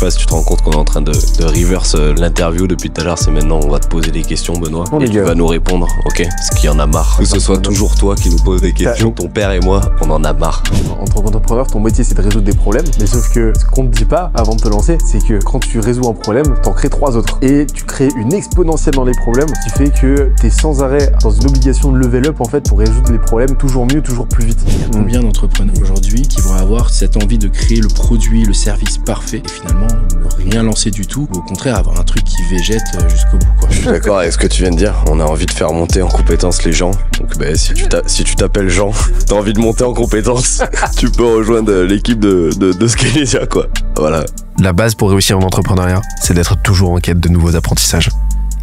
pas si tu te rends compte qu'on est en train de reverse l'interview depuis tout à l'heure. C'est maintenant, on va te poser des questions, Benoît, et tu vas nous répondre, ok? Parce qu'il y en a marre. Que ce soit toujours toi qui nous pose des questions, ton père et moi, on en a marre. En tant qu'entrepreneur, ton métier c'est de résoudre des problèmes, mais sauf que ce qu'on te dit pas avant de te lancer, c'est que quand tu résous un problème, t'en crées 3 autres. Et tu crées une exponentielle dans les problèmes, ce qui fait que t'es sans arrêt dans une obligation de level up en fait pour résoudre les problèmes toujours mieux, toujours plus vite. Il y a combien d'entrepreneurs aujourd'hui qui vont avoir cette envie de créer le produit, le service parfait et finalement ne rien lancer du tout, ou au contraire avoir un truc qui végète jusqu'au bout, quoi. Je suis d'accord avec ce que tu viens de dire. On a envie de faire monter en compétence les gens. Donc si tu t'appelles Jean, t'as envie de monter en compétence, tu peux rejoindre l'équipe de Scalezia, quoi. Voilà. La base pour réussir en entrepreneuriat, c'est d'être toujours en quête de nouveaux apprentissages.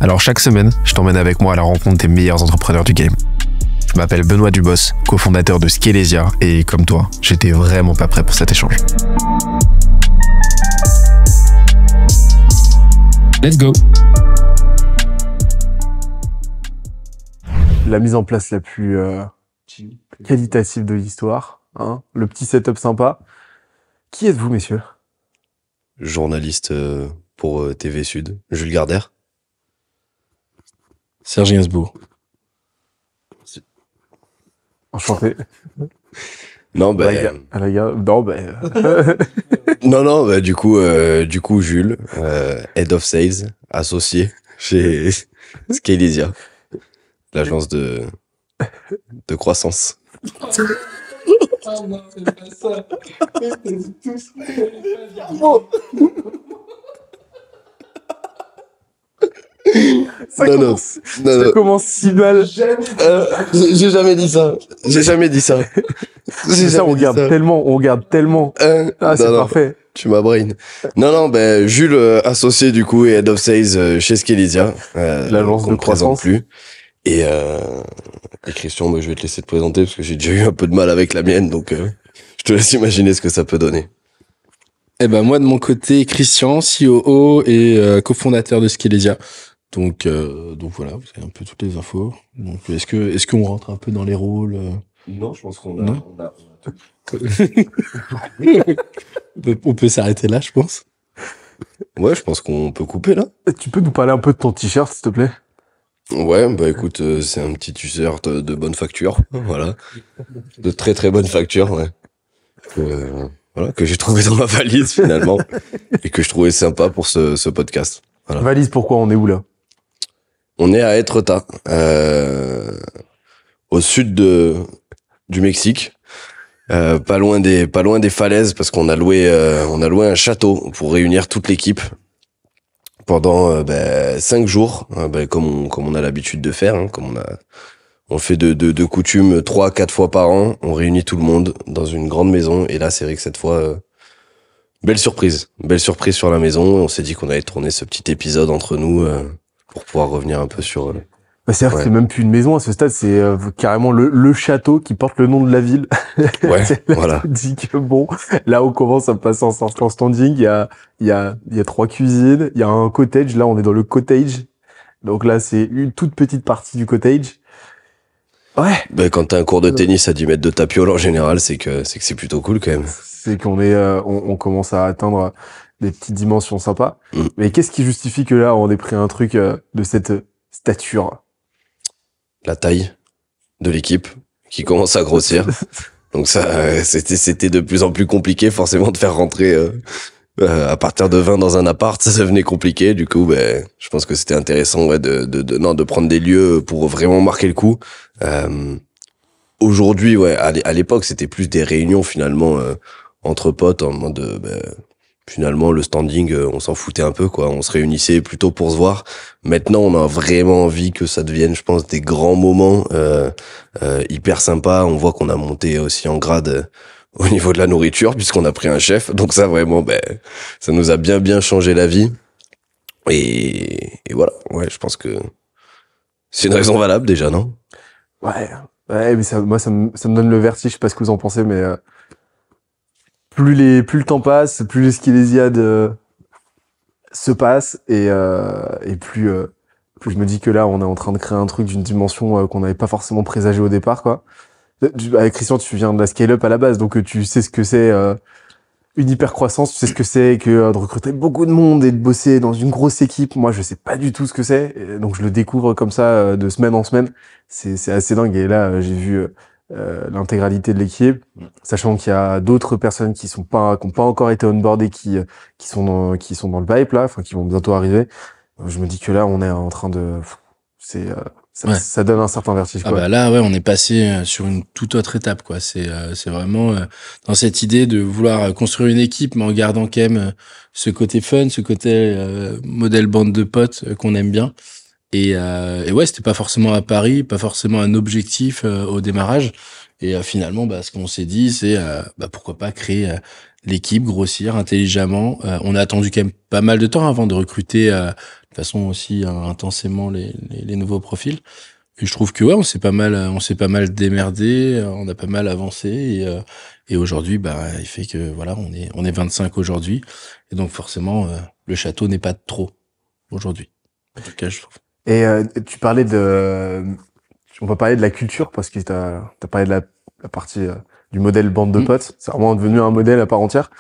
Alors chaque semaine, je t'emmène avec moi à la rencontre des meilleurs entrepreneurs du game. Je m'appelle Benoît Dubos, cofondateur de Scalezia, et comme toi, j'étais vraiment pas prêt pour cet échange. Let's go. La mise en place la plus qualitative de l'histoire, hein, le petit setup sympa. Qui êtes-vous, messieurs? Journaliste pour TV Sud, Jules Gardère. Serge Gainsbourg. Enchanté. Non, du coup, Jules, Head of Sales, associé chez Scalezia, l'agence de croissance. Oh non, c'est pas ça. Ça commence si mal. J'ai jamais dit ça. On regarde tellement. C'est parfait. Tu m'as brain. Non, Jules, associé du coup et Head of Sales chez Scalezia. L'agence de croissance. Plus. Et Christian, je vais te laisser te présenter parce que j'ai déjà eu un peu de mal avec la mienne, donc je te laisse imaginer ce que ça peut donner. Eh ben moi de mon côté, Christian, COO et cofondateur de Scalezia. Donc voilà, vous avez un peu toutes les infos. Donc est-ce qu'on rentre un peu dans les rôles Non, je pense qu'on a... On peut s'arrêter là, je pense. Ouais, je pense qu'on peut couper là. Tu peux nous parler un peu de ton t-shirt, s'il te plaît? Ouais, écoute, c'est un petit t-shirt de bonne facture, voilà. De très très bonne facture, ouais. Voilà, que j'ai trouvé dans ma valise finalement. Et que je trouvais sympa pour ce podcast. Voilà. Valise, pourquoi? On est où là? On est à Etretat, au sud du Mexique, pas loin des falaises, parce qu'on a loué un château pour réunir toute l'équipe pendant 5 jours, comme on a l'habitude de faire, hein, on fait de coutume 3-4 fois par an, on réunit tout le monde dans une grande maison, et là c'est vrai que cette fois belle surprise sur la maison. On s'est dit qu'on allait tourner ce petit épisode entre nous pour pouvoir revenir un peu sur... C'est-à-dire que c'est même plus une maison à ce stade, c'est carrément le château qui porte le nom de la ville. Ouais, voilà. Dit que bon, là on commence à passer en certain standing, il y a 3 cuisines, il y a un cottage, là on est dans le cottage. Donc là c'est une toute petite partie du cottage. Ouais. Quand t'as un cours de tennis à 10 mètres de tapiole en général, c'est que c'est plutôt cool quand même. C'est qu'on est on commence à atteindre des petites dimensions sympas. Mais qu'est-ce qui justifie que là on ait pris un truc de cette stature? La taille de l'équipe qui commence à grossir. Donc ça, c'était de plus en plus compliqué forcément de faire rentrer à partir de 20 dans un appart, ça devenait compliqué. Du coup, je pense que c'était intéressant de prendre des lieux pour vraiment marquer le coup. Aujourd'hui, à l'époque, c'était plus des réunions finalement entre potes en mode finalement le standing, on s'en foutait un peu quoi, on se réunissait plutôt pour se voir. Maintenant, on a vraiment envie que ça devienne, je pense, des grands moments hyper sympas. On voit qu'on a monté aussi en grade au niveau de la nourriture puisqu'on a pris un chef. Donc ça vraiment ça nous a bien changé la vie. Et voilà, je pense que c'est une raison valable déjà, non? Ouais, mais ça me donne le vertige, je sais pas ce que vous en pensez, mais plus le temps passe, plus les Scalezia se passent, et plus je me dis que là, on est en train de créer un truc d'une dimension qu'on n'avait pas forcément présagé au départ, quoi. Avec Christian, tu viens de la scale-up à la base, donc tu sais ce que c'est une hyper croissance. Tu sais ce que c'est que de recruter beaucoup de monde et de bosser dans une grosse équipe. Moi, je sais pas du tout ce que c'est. Et donc, je le découvre comme ça de semaine en semaine. C'est assez dingue. Et là, j'ai vu l'intégralité de l'équipe, sachant qu'il y a d'autres personnes qui ont pas encore été onboardées, qui sont dans le pipe là, enfin qui vont bientôt arriver. Je me dis que là, on est en train de, ça donne un certain vertige, quoi. Ah bah là, ouais, on est passé sur une toute autre étape, quoi. C'est vraiment dans cette idée de vouloir construire une équipe, mais en gardant quand même ce côté fun, ce côté modèle bande de potes qu'on aime bien. Et ouais, c'était pas forcément à Paris, pas forcément un objectif au démarrage. Et finalement, bah, ce qu'on s'est dit, c'est bah, pourquoi pas créer l'équipe, grossir intelligemment. On a attendu quand même pas mal de temps avant de recruter de façon aussi intensément les nouveaux profils. Et je trouve que ouais, on s'est pas mal démerdé, on a pas mal avancé et aujourd'hui, bah, il fait que voilà, on est 25 aujourd'hui et donc forcément, le château n'est pas trop aujourd'hui. En tout cas, je trouve. Et tu parlais on va parler de la culture parce que t'as parlé de la partie du modèle bande de potes. C'est vraiment devenu un modèle à part entière,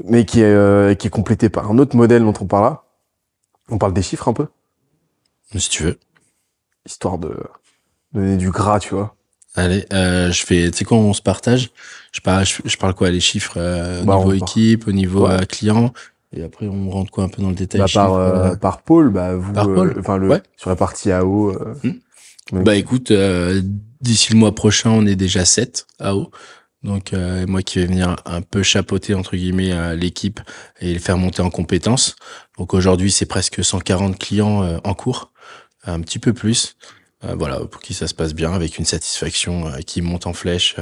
mais qui est complété par un autre modèle dont on parle là. On parle des chiffres un peu, Si tu veux. histoire de donner du gras, tu vois. Allez, tu sais quoi, on se partage. Je parle quoi, les chiffres au Bah, niveau équipe, au niveau ouais. client, et après on rentre quoi un peu dans le détail. Bah, chiffres, par pôle, bah vous, par pôle. enfin Ouais. sur la partie AO. Bah écoute, d'ici le mois prochain, on est déjà 7 AO. Donc moi qui vais venir un peu chapeauter entre guillemets l'équipe et le faire monter en compétences. Donc aujourd'hui, c'est presque 140 clients en cours, un petit peu plus. Voilà, pour qui ça se passe bien avec une satisfaction qui monte en flèche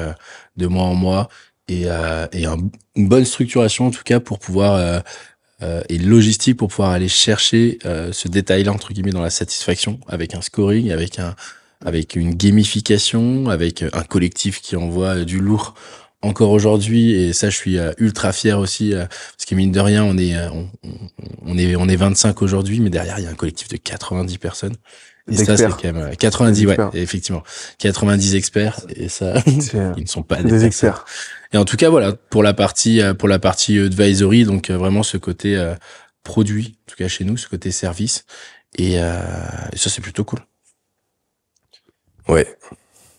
de mois en mois et une bonne structuration en tout cas pour pouvoir et logistique pour pouvoir aller chercher ce détail-là entre guillemets dans la satisfaction avec un scoring, avec une gamification, avec un collectif qui envoie du lourd encore aujourd'hui et ça je suis ultra fier aussi parce que mine de rien on est 25 aujourd'hui mais derrière il y a un collectif de 90 personnes. Et ça, c'est quand même 90, ouais, effectivement. 90 experts, et ça, ils ne sont pas des experts. Et en tout cas, voilà, pour la partie advisory, donc vraiment ce côté produit, en tout cas chez nous, ce côté service. Et ça, c'est plutôt cool. Ouais.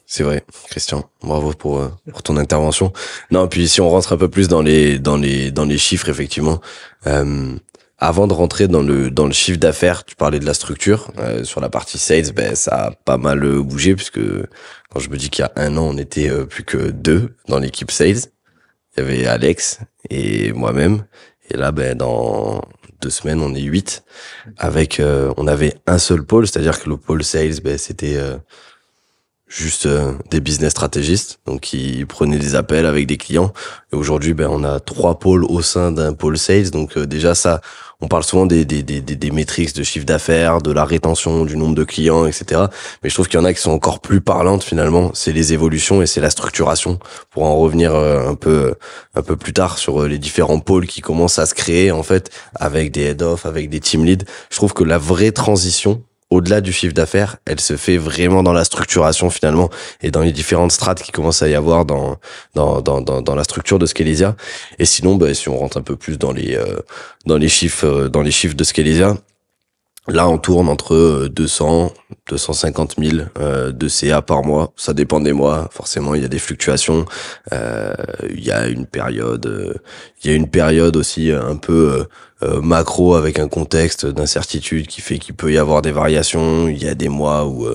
C'est vrai, Christian. Bravo pour ton intervention. Non, puis si on rentre un peu plus dans les chiffres, effectivement, avant de rentrer dans le chiffre d'affaires, tu parlais de la structure. Sur la partie sales, ben ça a pas mal bougé puisque quand je me dis qu'il y a un an, on était plus que 2 dans l'équipe sales. Il y avait Alex et moi-même. Et là, ben dans 2 semaines, on est 8. Avec, on avait un seul pôle, c'est-à-dire que le pôle sales, ben c'était juste des business stratégistes, donc qui prenaient des appels avec des clients. Et aujourd'hui, ben on a 3 pôles au sein d'un pôle sales. Donc déjà ça, on parle souvent des métriques de chiffre d'affaires, de la rétention, du nombre de clients, etc. Mais je trouve qu'il y en a qui sont encore plus parlantes finalement. C'est les évolutions et c'est la structuration. Pour en revenir un peu plus tard sur les différents pôles qui commencent à se créer en fait avec des head-off, avec des team leads. Je trouve que la vraie transition au-delà du chiffre d'affaires, elle se fait vraiment dans la structuration finalement et dans les différentes strates qui commencent à y avoir dans la structure de Scalesia. Et sinon, bah, si on rentre un peu plus dans les chiffres de Scalesia, là on tourne entre 250 000 de CA par mois. Ça dépend des mois. Forcément, il y a des fluctuations. Il y a une période aussi un peu macro avec un contexte d'incertitude qui fait qu'il peut y avoir des variations. Il y a des mois où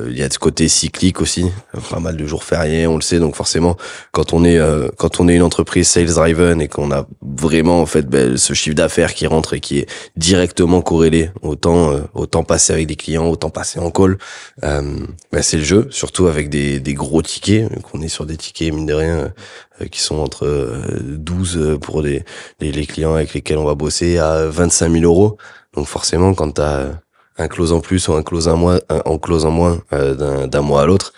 il y a ce côté cyclique aussi, pas mal de jours fériés, on le sait. Donc forcément, quand on est une entreprise sales driven et qu'on a vraiment en fait ce chiffre d'affaires qui rentre et qui est directement corrélé autant passer avec des clients, autant passer en call, c'est le jeu, surtout avec des gros tickets, qu'on est sur des tickets mine de rien qui sont entre 12 pour les clients avec lesquels on va bosser à 25 000 euros. Donc forcément, quand t'as un close en plus ou un close en moins d'un mois à l'autre,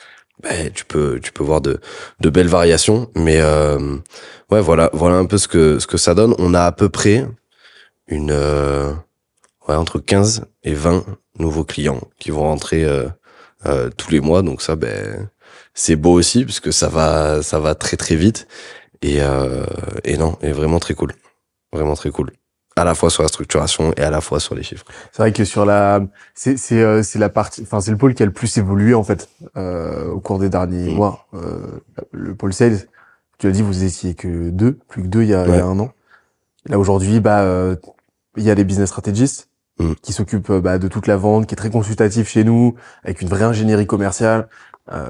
tu peux voir de belles variations. Mais ouais, voilà un peu ce que ça donne. On a à peu près entre 15 et 20 nouveaux clients qui vont rentrer tous les mois. Donc ça, c'est beau aussi parce que ça va très très vite. Et non, et vraiment très cool. Vraiment très cool. À la fois sur la structuration et à la fois sur les chiffres. C'est vrai que sur c'est la partie, enfin, c'est le pôle qui a le plus évolué, en fait, au cours des derniers mois. Le pôle sales, tu as dit, vous étiez plus que deux il y a un an. Là, aujourd'hui, il y a les business strategists qui s'occupent, de toute la vente, qui est très consultatif chez nous, avec une vraie ingénierie commerciale,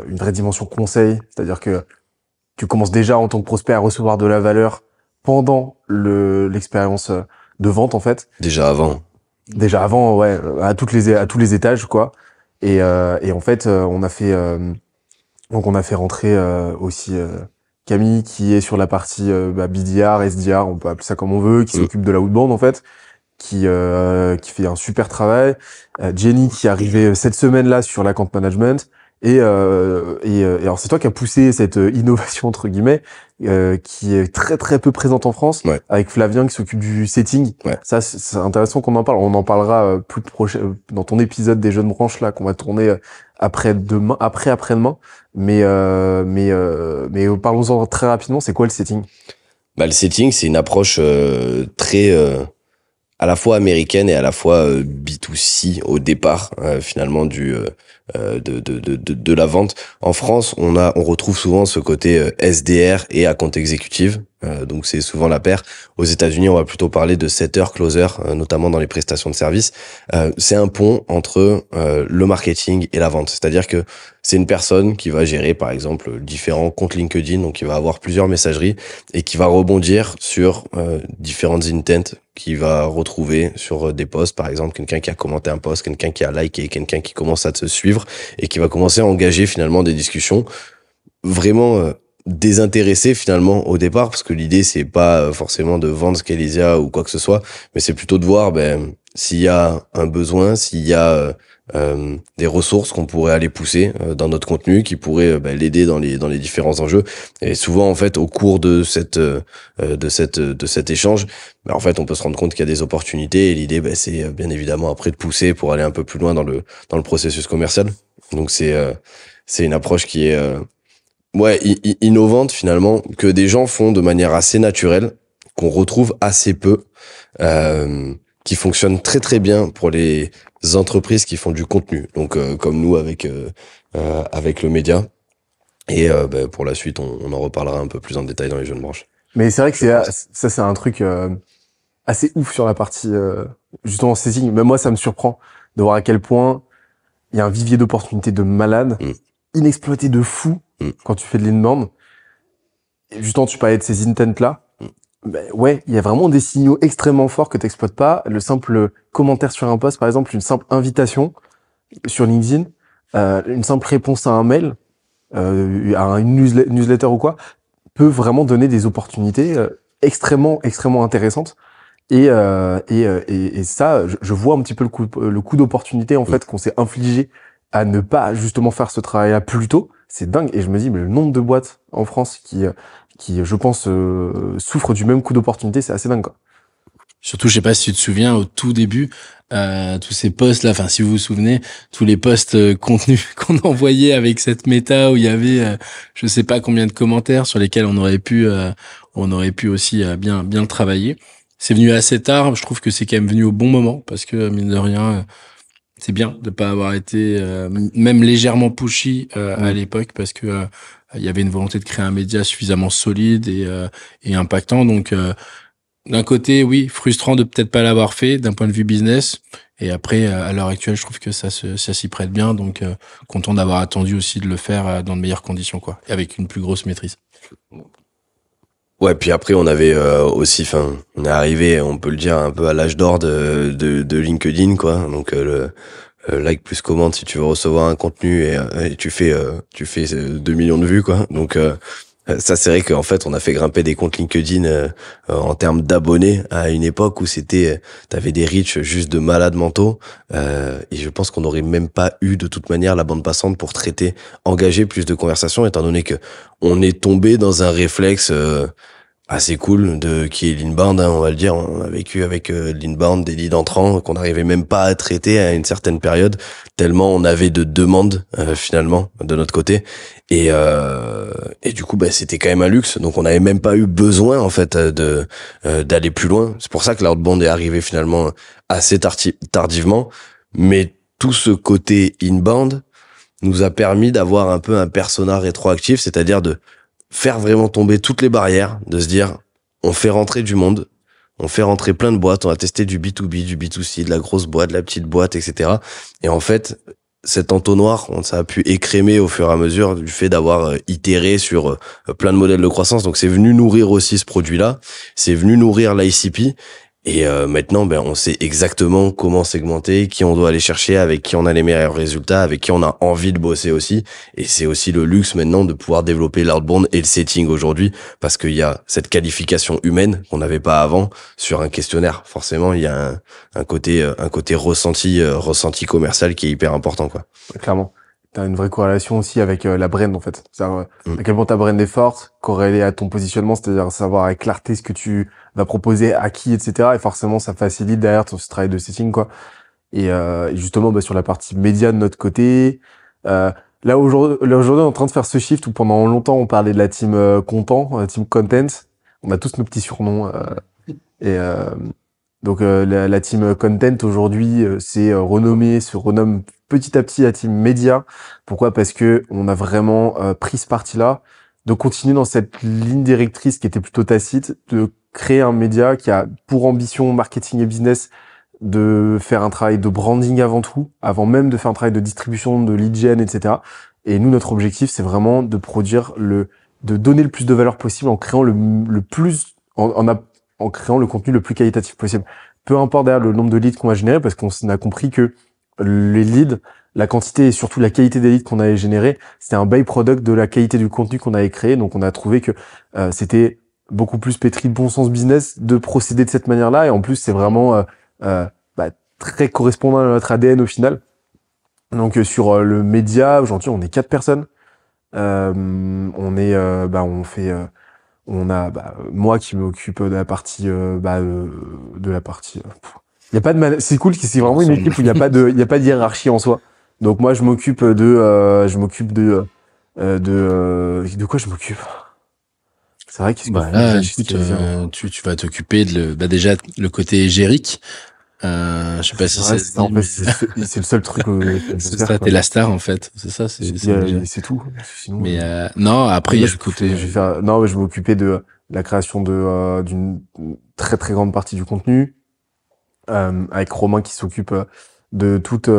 une vraie dimension conseil. C'est-à-dire que tu commences déjà en tant que prospect à recevoir de la valeur pendant l'expérience de vente, en fait. Déjà avant, Ouais, à tous les étages, quoi. Et en fait, on a fait rentrer aussi Camille, qui est sur la partie BDR, SDR, on peut appeler ça comme on veut, qui s'occupe de la outbound, en fait, qui fait un super travail. Jenny, qui est arrivée cette semaine-là sur l'account management. Et alors c'est toi qui as poussé cette innovation entre guillemets qui est très très peu présente en France, avec Flavien qui s'occupe du setting. Ça c'est intéressant qu'on en parle. On en parlera plus prochain dans ton épisode des jeunes branches là qu'on va tourner après-demain. Mais parlons-en très rapidement. C'est quoi le setting? Le setting, c'est une approche très à la fois américaine et à la fois B2C au départ, finalement de la vente. En France, on retrouve souvent ce côté SDR et account exécutive. Donc c'est souvent la paire. Aux États-Unis, on va plutôt parler de setter, closer, notamment dans les prestations de services. C'est un pont entre le marketing et la vente. C'est-à-dire que c'est une personne qui va gérer, par exemple, différents comptes LinkedIn, donc qui va avoir plusieurs messageries et qui va rebondir sur différentes intents qu'il va retrouver sur des posts, par exemple, quelqu'un qui a commenté un post, quelqu'un qui a liké, quelqu'un qui commence à te suivre et qui va commencer à engager finalement des discussions vraiment désintéressé finalement au départ, parce que l'idée c'est pas forcément de vendre Scalezia ou quoi que ce soit, mais c'est plutôt de voir s'il y a un besoin, s'il y a des ressources qu'on pourrait aller pousser dans notre contenu, qui pourraient l'aider dans les différents enjeux. Et souvent en fait au cours de cet échange, en fait on peut se rendre compte qu'il y a des opportunités, et l'idée c'est bien évidemment après de pousser pour aller un peu plus loin dans le processus commercial. Donc c'est une approche qui est innovante finalement, que des gens font de manière assez naturelle, qu'on retrouve assez peu, qui fonctionne très très bien pour les entreprises qui font du contenu, donc comme nous avec le média. Et pour la suite, on en reparlera un peu plus en détail dans les jeunes branches. Mais c'est vrai que c'est un truc assez ouf sur la partie justement setting. Même moi, ça me surprend de voir à quel point il y a un vivier d'opportunités de malade, inexploité de fou. Quand tu fais de l'inbound, justement, tu parlais de ces intents-là. Il y a vraiment des signaux extrêmement forts que t'exploites pas. Le simple commentaire sur un post, par exemple, une simple invitation sur LinkedIn, une simple réponse à un mail, à une newsletter ou quoi, peut vraiment donner des opportunités extrêmement intéressantes. Et ça, je vois un petit peu le coup d'opportunité en fait qu'on s'est infligé à ne pas justement faire ce travail-là plus tôt. C'est dingue. Et je me dis, mais le nombre de boîtes en France qui je pense, souffrent du même coup d'opportunité, c'est assez dingue, quoi. Surtout, je sais pas si tu te souviens, au tout début, tous ces posts là, enfin, si vous vous souvenez, tous les posts contenus qu'on envoyait avec cette méta où il y avait, je sais pas combien de commentaires sur lesquels on aurait pu aussi bien le travailler. C'est venu assez tard. Je trouve que c'est quand même venu au bon moment, parce que mine de rien, c'est bien de pas avoir été même légèrement pushy à l'époque, parce que il y avait une volonté de créer un média suffisamment solide et impactant. Donc d'un côté, oui, frustrant de peut-être pas l'avoir fait d'un point de vue business. Et après, à l'heure actuelle, je trouve que ça s'y prête bien. Donc content d'avoir attendu aussi de le faire dans de meilleures conditions, quoi, et avec une plus grosse maîtrise. Ouais, puis après on avait aussi, on est arrivé, on peut le dire, un peu à l'âge d'or de LinkedIn, quoi. Donc le like plus commande si tu veux recevoir un contenu, et tu fais 2 millions de vues, quoi. Donc ça, c'est vrai qu'en fait on a fait grimper des comptes LinkedIn en termes d'abonnés à une époque où t'avais des reach juste de malades mentaux, et je pense qu'on n'aurait même pas eu de toute manière la bande passante pour engager plus de conversations, étant donné que on est tombé dans un réflexe assez cool qui est l'inbound, hein, on va le dire. On a vécu avec l'inbound des leads entrants qu'on n'arrivait même pas à traiter à une certaine période, tellement on avait de demandes finalement de notre côté. Et du coup, c'était quand même un luxe. Donc on n'avait même pas eu besoin en fait d'aller plus loin. C'est pour ça que l'outbound est arrivé finalement assez tardivement. Mais tout ce côté inbound nous a permis d'avoir un peu un persona rétroactif, c'est-à-dire de faire vraiment tomber toutes les barrières, de se dire, on fait rentrer du monde, on fait rentrer plein de boîtes, on a testé du B2B, du B2C, de la grosse boîte, de la petite boîte, etc. Et en fait, cet entonnoir, ça a pu écrémer au fur et à mesure du fait d'avoir itéré sur plein de modèles de croissance. Donc c'est venu nourrir aussi ce produit-là, c'est venu nourrir l'ICP. Et maintenant, on sait exactement comment segmenter, qui on doit aller chercher, avec qui on a les meilleurs résultats, avec qui on a envie de bosser aussi. Et c'est aussi le luxe maintenant de pouvoir développer l'outbound et le setting aujourd'hui, parce qu'il y a cette qualification humaine qu'on n'avait pas avant sur un questionnaire. Forcément, il y a un côté ressenti commercial qui est hyper important, quoi. Clairement. T'as une vraie corrélation aussi avec la brand, en fait. C'est-à-dire, à quel point ta brand est forte, corrélée à ton positionnement, c'est-à-dire savoir avec clarté ce que tu vas proposer à qui, etc. Et forcément, ça facilite derrière ton travail de setting, quoi. Et justement, sur la partie média de notre côté, là, aujourd'hui, on est en train de faire ce shift où pendant longtemps, on parlait de la team content, la team content. On a tous nos petits surnoms. Donc, la team content, aujourd'hui, se renomme petit à petit la team média. Pourquoi? Parce que on a vraiment pris ce parti-là, de continuer dans cette ligne directrice qui était plutôt tacite, de créer un média qui a pour ambition marketing et business de faire un travail de branding avant tout, avant même de faire un travail de distribution, de lead gen, etc. Et nous, notre objectif, c'est vraiment de de donner le plus de valeur possible en créant en créant le contenu le plus qualitatif possible. Peu importe derrière le nombre de leads qu'on va générer, parce qu'on a compris que les leads, la quantité et surtout la qualité des leads qu'on avait générés, c'était un byproduct de la qualité du contenu qu'on avait créé. Donc on a trouvé que c'était beaucoup plus pétri de bon sens business de procéder de cette manière-là. Et en plus, c'est vraiment très correspondant à notre ADN au final. Donc sur le média, aujourd'hui, on est 4 personnes. On a moi qui m'occupe de la partie il y a pas de c'est cool, c'est vraiment une équipe où il y a pas de hiérarchie en soi. Donc moi je m'occupe de quoi je m'occupe. C'est vrai qu'est-ce que tu vas t'occuper déjà le côté égérique. Je sais pas si c'est le seul truc c'est ça, t'es la star en fait, c'est ça, c'est tout. Sinon, mais non, après il y a le côté je vais m'occuper de la création d'une très très grande partie du contenu, avec Romain qui s'occupe de toutes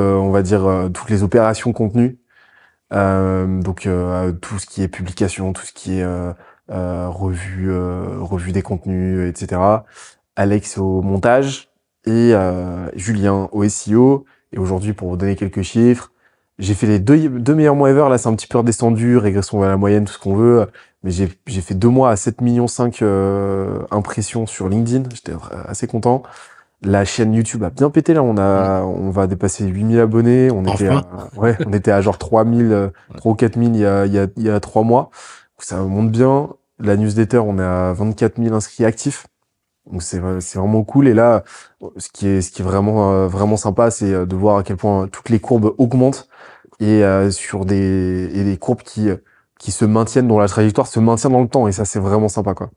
toutes les opérations contenu, donc tout ce qui est publication, tout ce qui est revue des contenus, etc. Alex au montage et Julien au SEO. Et aujourd'hui, pour vous donner quelques chiffres, j'ai fait les deux meilleurs mois ever. Là, c'est un petit peu redescendu, régression à la moyenne, tout ce qu'on veut. Mais j'ai fait 2 mois à 7,5 millions impressions sur LinkedIn. J'étais assez content. La chaîne YouTube a bien pété. Là, on va dépasser 8 000 abonnés. On était à genre 3 ou 4 000 il y a 3 mois. Donc, ça monte bien. La newsletter, on est à 24 000 inscrits actifs. Donc c'est vraiment cool. Et là, ce qui est vraiment sympa, c'est de voir à quel point toutes les courbes augmentent et des courbes qui se maintiennent, dont la trajectoire se maintient dans le temps. Et ça, c'est vraiment sympa, quoi.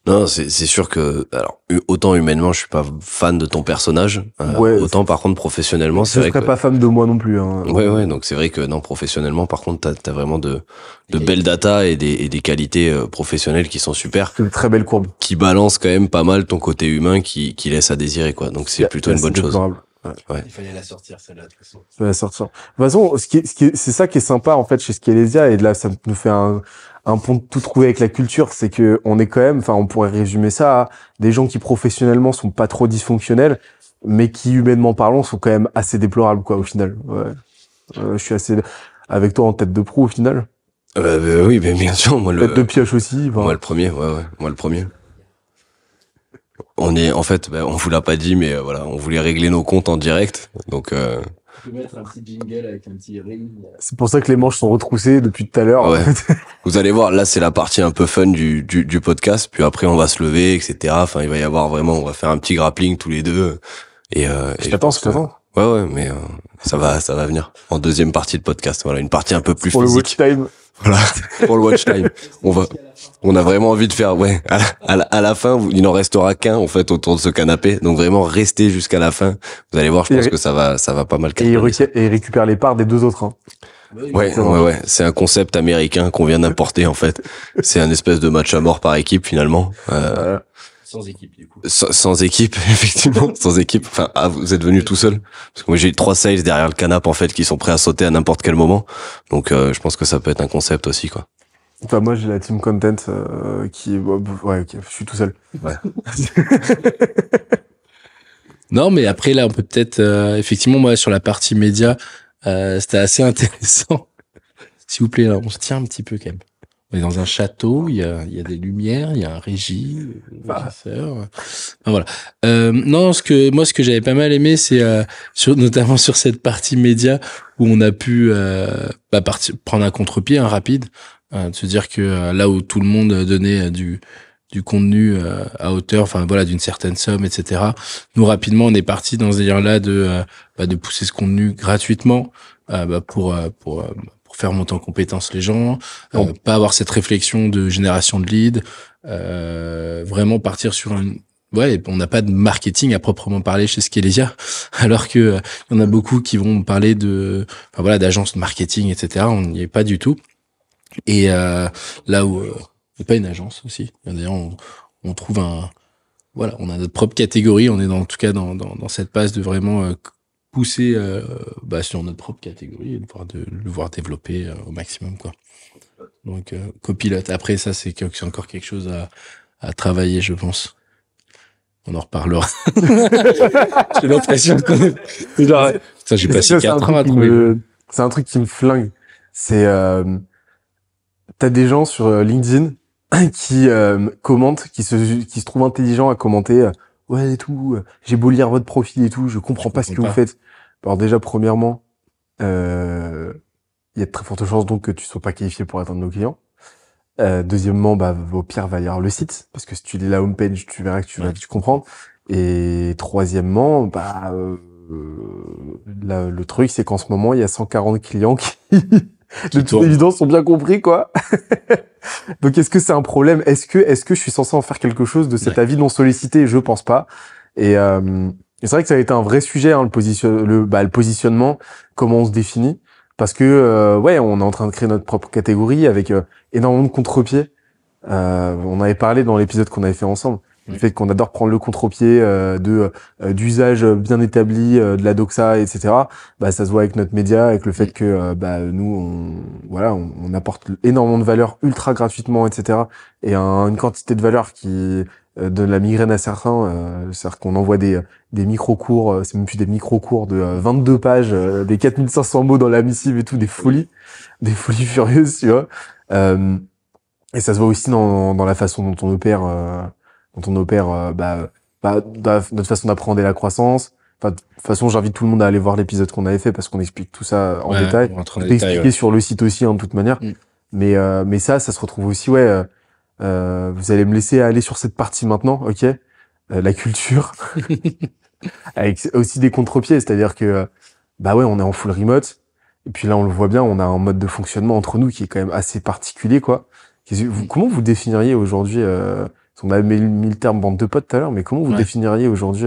Non, c'est sûr que, alors, autant humainement, je suis pas fan de ton personnage, autant par contre professionnellement, c'est vrai que... Je serais pas fan de moi non plus, hein. Ouais, donc c'est vrai que, non, professionnellement, par contre, t'as vraiment de belles data et des qualités professionnelles qui sont super. C'est une très belle courbe. Qui balance quand même pas mal ton côté humain qui laisse à désirer, quoi. Donc c'est plutôt une bonne chose. Ouais. Il fallait la sortir, celle-là, de toute façon. Il fallait la sortir. De toute façon, c'est ça qui est sympa, en fait, chez Skelesia, et là, ça nous fait un pont de tout trouver avec la culture, c'est que on est quand même, on pourrait résumer ça à des gens qui professionnellement sont pas trop dysfonctionnels, mais qui humainement parlant sont quand même assez déplorables, quoi, au final. Ouais. Je suis assez avec toi en tête de proue, au final. Oui, mais bien sûr, moi tête de pioche aussi. Moi le premier, moi le premier. On est, en fait, on vous l'a pas dit, mais voilà, on voulait régler nos comptes en direct, donc Tu peux mettre un petit jingle avec un petit ring. C'est pour ça que les manches sont retroussées depuis tout à l'heure. Ouais. Vous allez voir, là c'est la partie un peu fun du podcast, puis après on va se lever, etc. Enfin, il va y avoir vraiment, on va faire un petit grappling tous les deux. Et Je t'attends, je t'attends. Ouais, mais ça va venir en deuxième partie de podcast. Voilà, une partie un peu plus Pour le watch physique. time. Voilà, pour le watch time. On a vraiment envie de faire, ouais, à la fin, il n'en restera qu'un, en fait, autour de ce canapé. Donc vraiment, restez jusqu'à la fin. Vous allez voir, je pense que ça va pas mal Et il cartonner. récupère les parts des deux autres. Hein. Ouais. C'est un concept américain qu'on vient d'importer, en fait. C'est un espèce de match à mort par équipe, finalement. Sans équipe, du coup. Sans équipe, effectivement, sans équipe. Enfin, vous êtes venu tout seul. Parce que moi, j'ai 3 sales derrière le canapé, en fait, qui sont prêts à sauter à n'importe quel moment. Donc, je pense que ça peut être un concept aussi, quoi. Enfin, moi, j'ai la team content qui... Ouais, ok, je suis tout seul. Ouais. Non, mais après, là, on peut peut-être... effectivement, moi, sur la partie média, c'était assez intéressant. S'il vous plaît, là, on se tient un petit peu, quand même. On est dans un château, il y a des lumières, il y a un régie, un régisseur. Enfin, voilà. Non, ce que j'avais pas mal aimé, c'est notamment sur cette partie média où on a pu prendre un contre-pied, rapide, de se dire que là où tout le monde donnait du contenu à hauteur, enfin voilà, d'une certaine somme, etc. Nous rapidement, on est parti dans ce délire-là de pousser ce contenu gratuitement pour faire monter en compétence les gens, pas avoir cette réflexion de génération de leads, vraiment partir sur on n'a pas de marketing à proprement parler chez Skelesia, alors que il y en a beaucoup qui vont parler d'agences de marketing, etc. On n'y est pas du tout. Et là où c'est pas une agence aussi. D'ailleurs, on trouve on a notre propre catégorie. On est en tout cas dans cette phase de vraiment pousser sur notre propre catégorie et de le voir développer au maximum, quoi. Donc copilote. Après ça, c'est encore quelque chose à travailler, je pense. On en reparlera. J'ai l'impression qu'on est... Putain, j'ai passé 4 ans à trouver. C'est un truc qui me flingue. C'est t'as des gens sur LinkedIn qui commentent, qui se trouvent intelligents à commenter. Ouais et tout. J'ai beau lire votre profil et tout, je comprends pas ce que vous faites. Alors déjà, premièrement, il y a de très fortes chances donc que tu sois pas qualifié pour être un de nos clients. Deuxièmement, au pire, va lire le site, parce que si tu lis la homepage, tu verras que tu vas vite comprendre. Et troisièmement, le truc, c'est qu'en ce moment, il y a 140 clients qui de toute évidence, ont bien compris, quoi. Donc, est-ce que c'est un problème? Est-ce que je suis censé en faire quelque chose de cet avis non sollicité? Je pense pas. Et c'est vrai que ça a été un vrai sujet, hein, le positionnement, comment on se définit. Parce que, on est en train de créer notre propre catégorie avec énormément de contre-pieds. On avait parlé dans l'épisode qu'on avait fait ensemble. Le fait qu'on adore prendre le contre-pied d'usage bien établi de la doxa, etc. Ça se voit avec notre média, avec le fait que nous on apporte énormément de valeur ultra gratuitement, etc. Et une quantité de valeur qui donne la migraine à certains. C'est-à-dire qu'on envoie des micro-cours, c'est même plus des micro-cours de 22 pages, des 4500 mots dans la missive et tout, des folies furieuses, tu vois. Et ça se voit aussi dans la façon dont on opère. Notre façon d'appréhender la croissance. Enfin, de toute façon, j'invite tout le monde à aller voir l'épisode qu'on avait fait parce qu'on explique tout ça en détail. On peut expliquer sur le site aussi, hein, de toute manière. Mais ça se retrouve aussi, vous allez me laisser aller sur cette partie maintenant, ok? La culture. Avec aussi des contre-pieds, c'est-à-dire que, on est en full remote. Et puis là, on le voit bien, on a un mode de fonctionnement entre nous qui est quand même assez particulier, quoi. Comment vous définiriez aujourd'hui, on a mis le terme bande de potes tout à l'heure, mais comment vous définiriez aujourd'hui,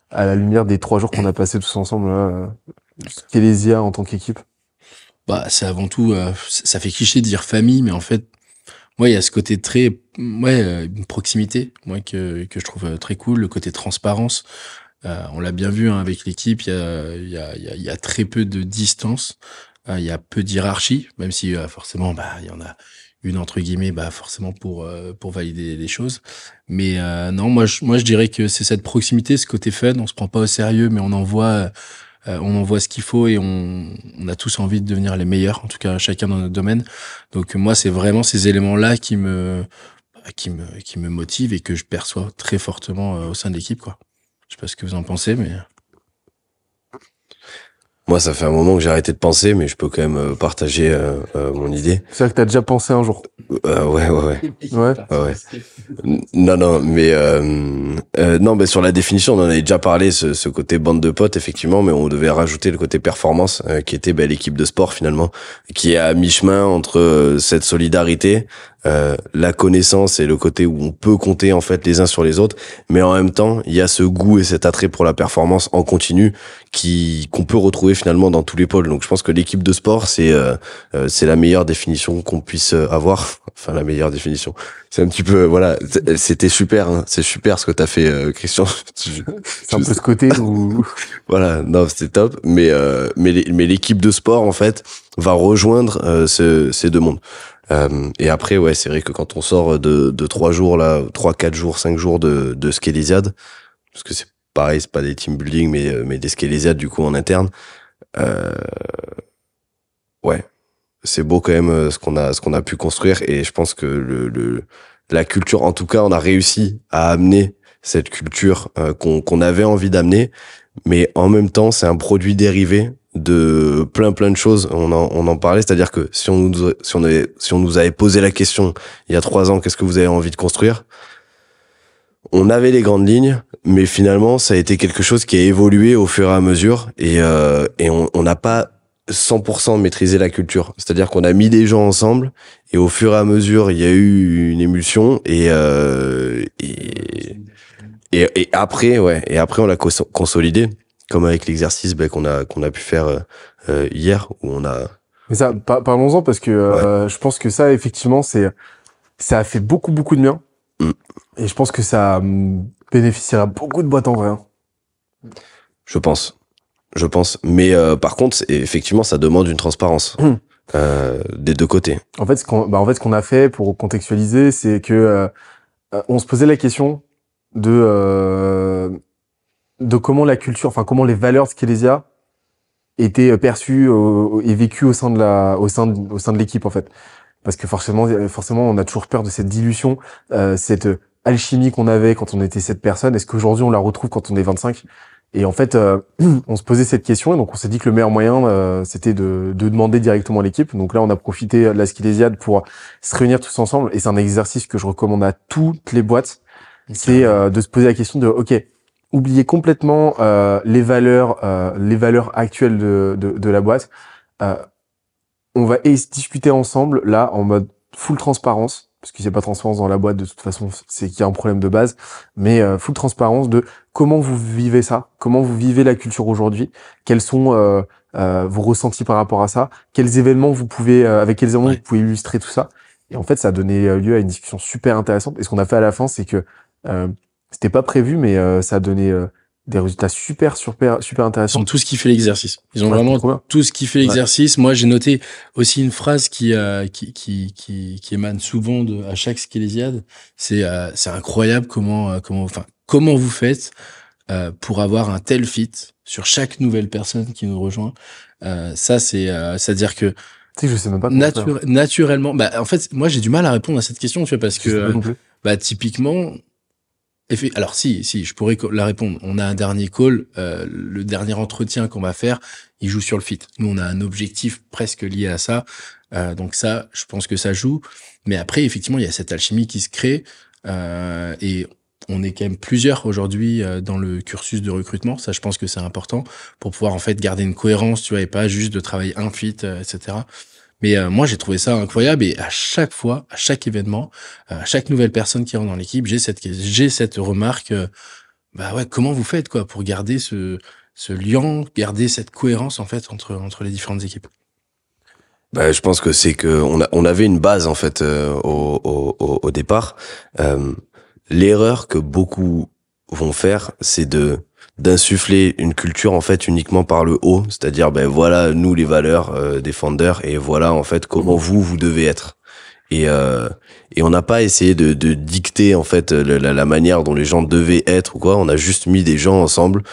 à la lumière des 3 jours qu'on a passés tous ensemble, là, Skelesia en tant qu'équipe? C'est avant tout, ça fait cliché de dire famille, mais en fait, il y a ce côté très, une proximité, que je trouve très cool, le côté transparence. On l'a bien vu, hein, avec l'équipe, il y a très peu de distance, il y a peu d'hierarchie, même si forcément, il y en a une entre guillemets, forcément pour valider les choses. Mais non, moi je dirais que c'est cette proximité, ce côté fun. On se prend pas au sérieux, mais on envoie ce qu'il faut et on a tous envie de devenir les meilleurs, en tout cas chacun dans notre domaine. Donc moi, c'est vraiment ces éléments-là qui me motivent et que je perçois très fortement au sein de l'équipe, quoi. Je sais pas ce que vous en pensez, mais Moi, ça fait un moment que j'ai arrêté de penser, mais je peux quand même partager mon idée. C'est ça que t'as déjà pensé un jour. Ouais. Ouais. Non, mais non, mais sur la définition, on en avait déjà parlé, ce côté bande de potes, effectivement, mais on devait rajouter le côté performance, qui était l'équipe de sport finalement, qui est à mi-chemin entre cette solidarité, la connaissance et le côté où on peut compter en fait les uns sur les autres, mais en même temps, il y a ce goût et cet attrait pour la performance en continu qu'on peut retrouver finalement dans tous les pôles. Donc je pense que l'équipe de sport, c'est la meilleure définition qu'on puisse avoir. Enfin, la meilleure définition. C'est un petit peu, voilà, c'était super, hein. C'est super ce que t'as fait, Christian. C'est un peu ce côté où... Voilà, non, c'était top. Mais l'équipe de sport, en fait, va rejoindre ces deux mondes. Et après, ouais, c'est vrai que quand on sort de 3 jours, là, 3, 4 jours, 5 jours de Skelesiade, parce que c'est pareil, c'est pas des team building, mais des Skelesiades, du coup, en interne, ouais. C'est beau quand même ce qu'on a pu construire, et je pense que la culture, en tout cas, on a réussi à amener cette culture qu'on avait envie d'amener, mais en même temps, c'est un produit dérivé de plein de choses. On en parlait, c'est-à-dire que si on nous avait posé la question il y a 3 ans, qu'est-ce que vous avez envie de construire? On avait les grandes lignes, mais finalement, ça a été quelque chose qui a évolué au fur et à mesure, et on n'a pas 100% maîtriser la culture. C'est-à-dire qu'on a mis des gens ensemble, et au fur et à mesure, il y a eu une émulsion, et après, ouais, et après on l'a consolidé, comme avec l'exercice qu'on a pu faire hier, où on a... Mais ça, parlons-en, parce que je pense que ça, effectivement, ça a fait beaucoup de bien. Et je pense que ça bénéficiera beaucoup de boîtes en vrai. Hein. Je pense. Mais par contre, effectivement, ça demande une transparence des deux côtés. En fait, ce qu'on a fait pour contextualiser, c'est que on se posait la question de comment la culture, enfin comment les valeurs de Skelezia étaient perçues et vécues au sein de l'équipe en fait. Parce que forcément, on a toujours peur de cette dilution, cette alchimie qu'on avait quand on était 7 personnes. Est-ce qu'aujourd'hui on la retrouve quand on est 25? Et en fait, on se posait cette question, et donc on s'est dit que le meilleur moyen, c'était de demander directement à l'équipe. Donc là, on a profité de la Skelesiade pour se réunir tous ensemble, et c'est un exercice que je recommande à toutes les boîtes. C'est de se poser la question de, ok, oubliez complètement les valeurs actuelles de la boîte. On va discuter ensemble là en mode full transparence, parce qu'il n'y a pas de transparence dans la boîte de toute façon, c'est qu'il y a un problème de base, mais full transparence de comment vous vivez ça, comment vous vivez la culture aujourd'hui, quels sont vos ressentis par rapport à ça, quels événements vous pouvez, avec quels événements vous pouvez illustrer tout ça. Et en fait, ça a donné lieu à une discussion super intéressante. Et ce qu'on a fait à la fin, c'est que c'était pas prévu, mais ça a donné des résultats super intéressants. Ils ont tous kiffé l'exercice. Ils ont vraiment tous kiffé l'exercice. Moi, j'ai noté aussi une phrase qui émane souvent à chaque Skelesiade. C'est incroyable comment vous faites pour avoir un tel fit sur chaque nouvelle personne qui nous rejoint. Ça, c'est-à-dire que tu sais, je sais même pas naturellement, en fait, moi, j'ai du mal à répondre à cette question, tu vois, parce que typiquement. Alors si, je pourrais la répondre. On a un dernier call, le dernier entretien qu'on va faire, il joue sur le fit. Nous, on a un objectif presque lié à ça, donc ça, je pense que ça joue. Mais après, effectivement, il y a cette alchimie qui se crée, et on est quand même plusieurs aujourd'hui dans le cursus de recrutement. Ça, je pense que c'est important pour pouvoir en fait garder une cohérence, tu vois, et pas juste de travailler un fit, etc. Mais moi, j'ai trouvé ça incroyable, et à chaque fois, à chaque événement, à chaque nouvelle personne qui rentre dans l'équipe, j'ai cette remarque, comment vous faites quoi pour garder ce lien, garder cette cohérence en fait entre les différentes équipes? Je pense que c'est que on avait une base en fait au départ. L'erreur que beaucoup vont faire, c'est d'insuffler une culture en fait uniquement par le haut, c'est-à-dire voilà nous les valeurs des founders, et voilà en fait comment vous devez être, et on n'a pas essayé de dicter en fait la manière dont les gens devaient être ou quoi. On a juste mis des gens ensemble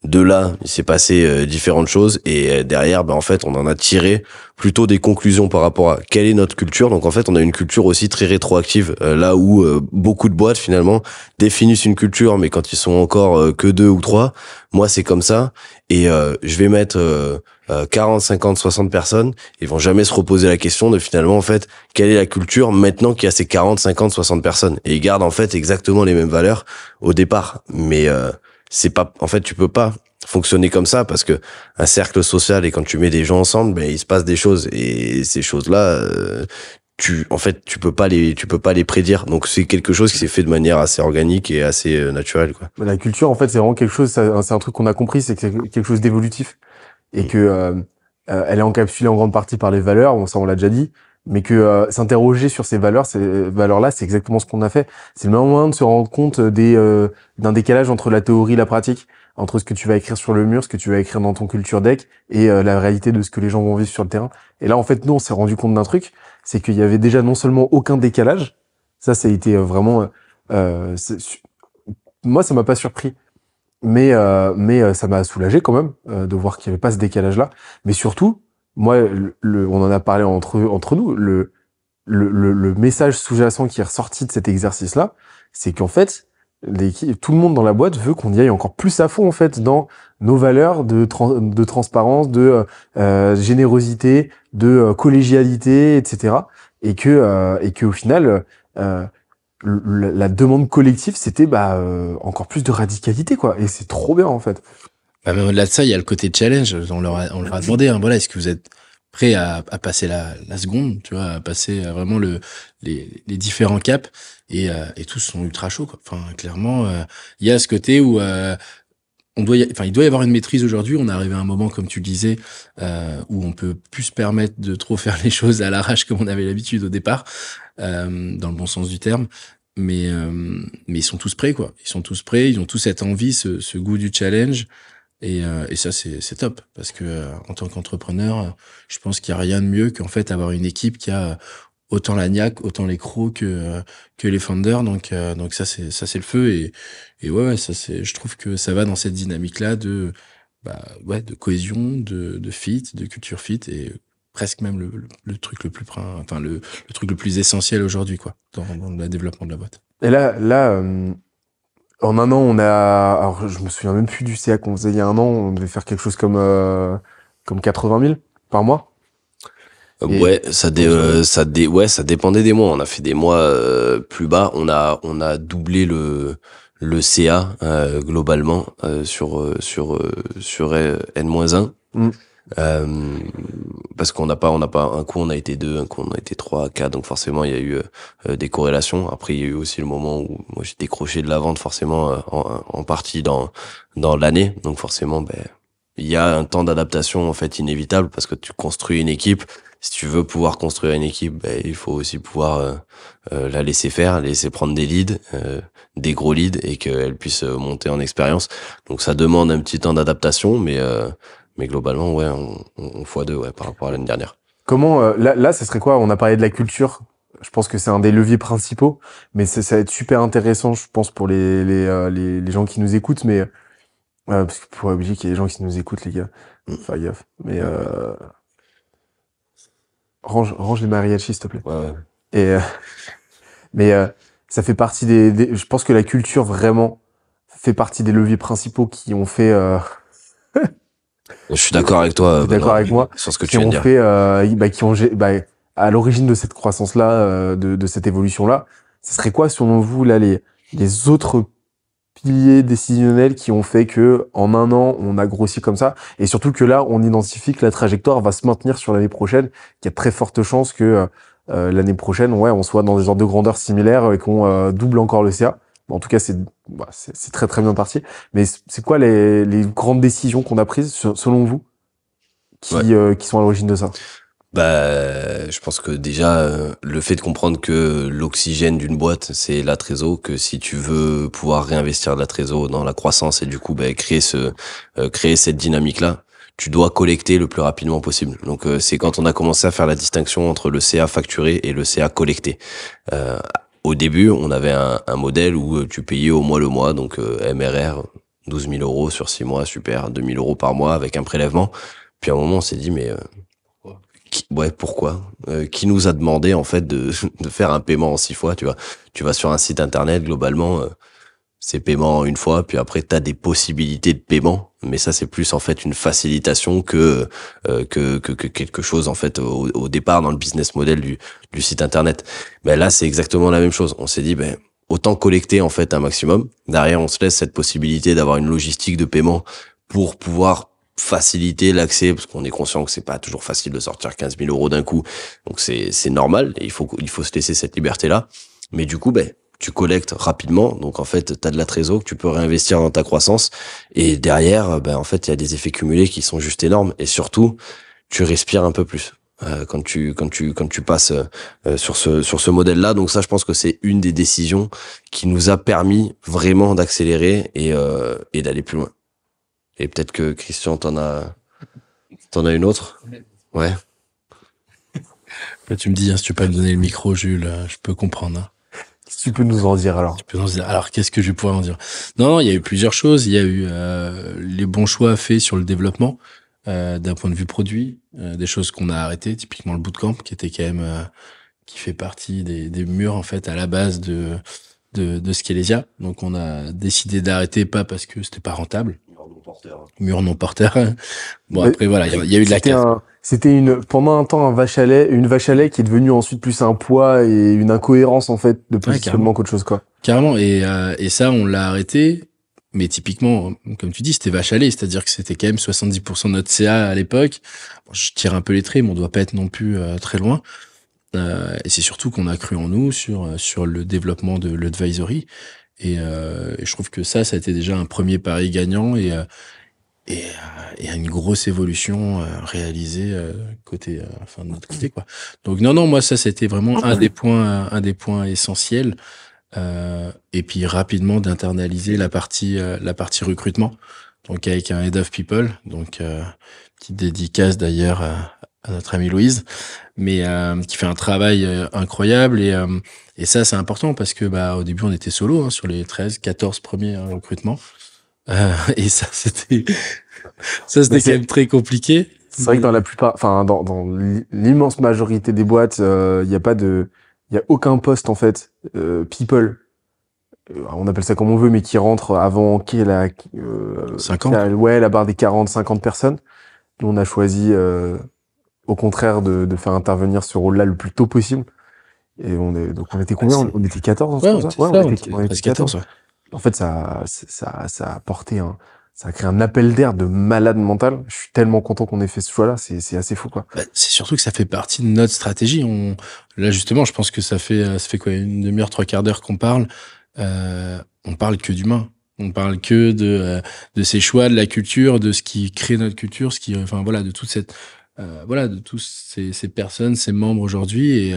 De là, il s'est passé différentes choses et derrière, en fait, on en a tiré plutôt des conclusions par rapport à quelle est notre culture. Donc en fait, on a une culture aussi très rétroactive, là où beaucoup de boîtes finalement définissent une culture, mais quand ils sont encore que 2 ou 3, moi c'est comme ça et je vais mettre 40, 50, 60 personnes, ils vont jamais se reposer la question de finalement en fait quelle est la culture maintenant qu'il y a ces 40, 50, 60 personnes et ils gardent en fait exactement les mêmes valeurs au départ, mais c'est pas, en fait, tu peux pas fonctionner comme ça parce que un cercle social et quand tu mets des gens ensemble, il se passe des choses et ces choses-là, en fait, tu peux pas les prédire. Donc c'est quelque chose qui s'est fait de manière assez organique et assez naturelle, quoi. La culture, en fait, c'est vraiment quelque chose, c'est un truc qu'on a compris, c'est que c'est quelque chose d'évolutif et que elle est encapsulée en grande partie par les valeurs, bon, ça on l'a déjà dit, mais que s'interroger sur ces valeurs-là, c'est exactement ce qu'on a fait. C'est le meilleur moyen de se rendre compte d'un décalage entre la théorie et la pratique, entre ce que tu vas écrire sur le mur, ce que tu vas écrire dans ton culture deck et la réalité de ce que les gens vont vivre sur le terrain. Et là, en fait, nous, on s'est rendu compte d'un truc, c'est qu'il y avait déjà non seulement aucun décalage, ça a été vraiment... moi, ça m'a pas surpris, mais ça m'a soulagé quand même de voir qu'il y avait pas ce décalage-là. Mais surtout, moi, on en a parlé entre nous, le message sous-jacent qui est ressorti de cet exercice-là, c'est qu'en fait, tout le monde dans la boîte veut qu'on y aille encore plus à fond en fait dans nos valeurs de transparence, de générosité, de collégialité, etc. Et que au final, la demande collective, c'était encore plus de radicalité, quoi. Et c'est trop bien en fait. Mais au-delà de ça, il y a le côté challenge. On leur a demandé, voilà, est-ce que vous êtes prêts à passer la seconde, tu vois, à passer vraiment les différents caps et tous sont ultra chauds, quoi. Enfin, clairement, il y a ce côté où il doit y avoir une maîtrise aujourd'hui. On est arrivé à un moment, comme tu le disais, où on peut plus se permettre de trop faire les choses à l'arrache comme on avait l'habitude au départ, dans le bon sens du terme. Mais ils sont tous prêts, quoi. Ils sont tous prêts. Ils ont tous cette envie, ce goût du challenge. Et ça, c'est top. Parce que, en tant qu'entrepreneur, je pense qu'il y a rien de mieux qu'en fait avoir une équipe qui a autant la niaque, autant les crocs que les founders. Donc ça, c'est le feu. Et ouais, je trouve que ça va dans cette dynamique-là de cohésion, de fit, de culture fit et presque même le truc le truc le plus essentiel aujourd'hui, quoi, dans le développement de la boîte. Et là, en un an, alors je me souviens même plus du CA qu'on faisait il y a un an, on devait faire quelque chose comme 80 000 par mois. Ouais, ça dépendait des mois. On a fait des mois plus bas. On a doublé le CA globalement sur N-1. Parce qu'on n'a pas un coup on a été 2, un coup on a été 3, 4, donc forcément il y a eu des corrélations. Après il y a eu aussi le moment où moi j'ai décroché de la vente forcément en partie dans l'année, donc forcément il y a un temps d'adaptation en fait inévitable parce que tu construis une équipe. Si tu veux pouvoir construire une équipe, il faut aussi pouvoir la laisser faire, laisser prendre des leads, des gros leads et qu'elle puisse monter en expérience. Donc ça demande un petit temps d'adaptation, mais globalement, ouais, on x2, ouais, par rapport à l'année dernière. Comment, là, ça serait quoi? On a parlé de la culture. Je pense que c'est un des leviers principaux, mais ça va être super intéressant, je pense, pour les gens qui nous écoutent, mais, parce que pour obliger qu'il y ait des gens qui nous écoutent, les gars. Enfin, gaffe. Mais, range les mariachis, s'il te plaît. Ouais. Et, mais, ça fait partie je pense que la culture vraiment fait partie des leviers principaux qui ont fait, je suis d'accord avec toi. D'accord avec moi. Sur ce que tu viens de dire. Qui ont à l'origine de cette croissance-là, de cette évolution-là. Ce serait quoi, selon vous, là, les autres piliers décisionnels qui ont fait que, en un an, on a grossi comme ça? Et surtout que là, on identifie que la trajectoire va se maintenir sur l'année prochaine, qu'il y a de très fortes chances que, l'année prochaine, ouais, on soit dans des ordres de grandeur similaires et qu'on double encore le CA. En tout cas, c'est très très bien parti. Mais c'est quoi les grandes décisions qu'on a prises selon vous qui sont à l'origine de ça? Je pense que déjà le fait de comprendre que l'oxygène d'une boîte c'est la trésor, que si tu veux pouvoir réinvestir de la trésor dans la croissance et du coup créer cette dynamique là, tu dois collecter le plus rapidement possible. Donc c'est quand on a commencé à faire la distinction entre le CA facturé et le CA collecté. Au début, on avait un modèle où tu payais au mois le mois, donc MRR, 12 000 euros sur 6 mois, super, 2 000 euros par mois avec un prélèvement. Puis à un moment, on s'est dit, mais pourquoi qui nous a demandé en fait de faire un paiement en 6 fois, tu vois? Tu vas sur un site internet, globalement, c'est paiement une fois, puis après t'as des possibilités de paiement, mais ça c'est plus en fait une facilitation que quelque chose en fait au départ dans le business model du site internet. Ben là c'est exactement la même chose. On s'est dit autant collecter en fait un maximum. Derrière on se laisse cette possibilité d'avoir une logistique de paiement pour pouvoir faciliter l'accès, parce qu'on est conscient que c'est pas toujours facile de sortir 15 000 euros d'un coup, donc c'est normal, et il faut se laisser cette liberté là. Mais du coup tu collectes rapidement, donc en fait t'as de la trésor que tu peux réinvestir dans ta croissance, et derrière en fait il y a des effets cumulés qui sont juste énormes, et surtout tu respires un peu plus quand tu passes sur ce modèle là. Donc ça je pense que c'est une des décisions qui nous a permis vraiment d'accélérer et d'aller plus loin. Et peut-être que Christian t'en as une autre. Ouais. Là, tu me dis, si tu peux me donner le micro, Jules, je peux comprendre. Hein. Qu'est-ce que tu peux nous en dire alors? Alors, qu'est-ce que je pourrais en dire? Non, il y a eu plusieurs choses. Il y a eu les bons choix faits sur le développement d'un point de vue produit, des choses qu'on a arrêtées, typiquement le bootcamp, qui était quand même qui fait partie des murs en fait à la base de Scalesia. Donc on a décidé d'arrêter, pas parce que c'était pas rentable. Mur non porteur. Bon, après, voilà, il y a eu de la casse. C'était pendant un temps, une vache à lait qui est devenue ensuite plus un poids et une incohérence, en fait, de positionnement qu'autre chose, quoi. Carrément. Et ça, on l'a arrêté. Mais typiquement, comme tu dis, c'était vache à lait. C'est-à-dire que c'était quand même 70% de notre CA à l'époque. Bon, je tire un peu les traits, mais on doit pas être non plus très loin. Et c'est surtout qu'on a cru en nous sur le développement de l'advisory. Et je trouve que ça a été déjà un premier pari gagnant et une grosse évolution réalisée de notre côté, quoi. Donc non, moi ça c'était vraiment un des points essentiels. Et puis rapidement d'internaliser la partie recrutement. Donc avec un head of people, donc petite dédicace d'ailleurs à notre amie Louise, mais qui fait un travail incroyable et ça c'est important parce que au début on était solo sur les 14 premiers recrutements et ça c'était quand même très compliqué. C'est vrai que dans la plupart, enfin dans l'immense majorité des boîtes, il y a aucun poste en fait people. On appelle ça comme on veut, mais qui rentre avant qui est la 50. La barre des 40-50 personnes. Nous on a choisi au contraire de faire intervenir ce rôle-là le plus tôt possible. Et on était combien? On était 14 on était 14. Ouais. En fait, ça a apporté ça a créé un appel d'air de malade mental. Je suis tellement content qu'on ait fait ce choix-là. C'est assez fou, quoi. C'est surtout que ça fait partie de notre stratégie. Là, justement, je pense que ça fait quoi, une demi-heure, 3/4 d'heure qu'on parle. On parle que d'humain. On parle que de ces choix, de la culture, de ce qui crée notre culture, de toute cette, de tous ces personnes, ces membres aujourd'hui, et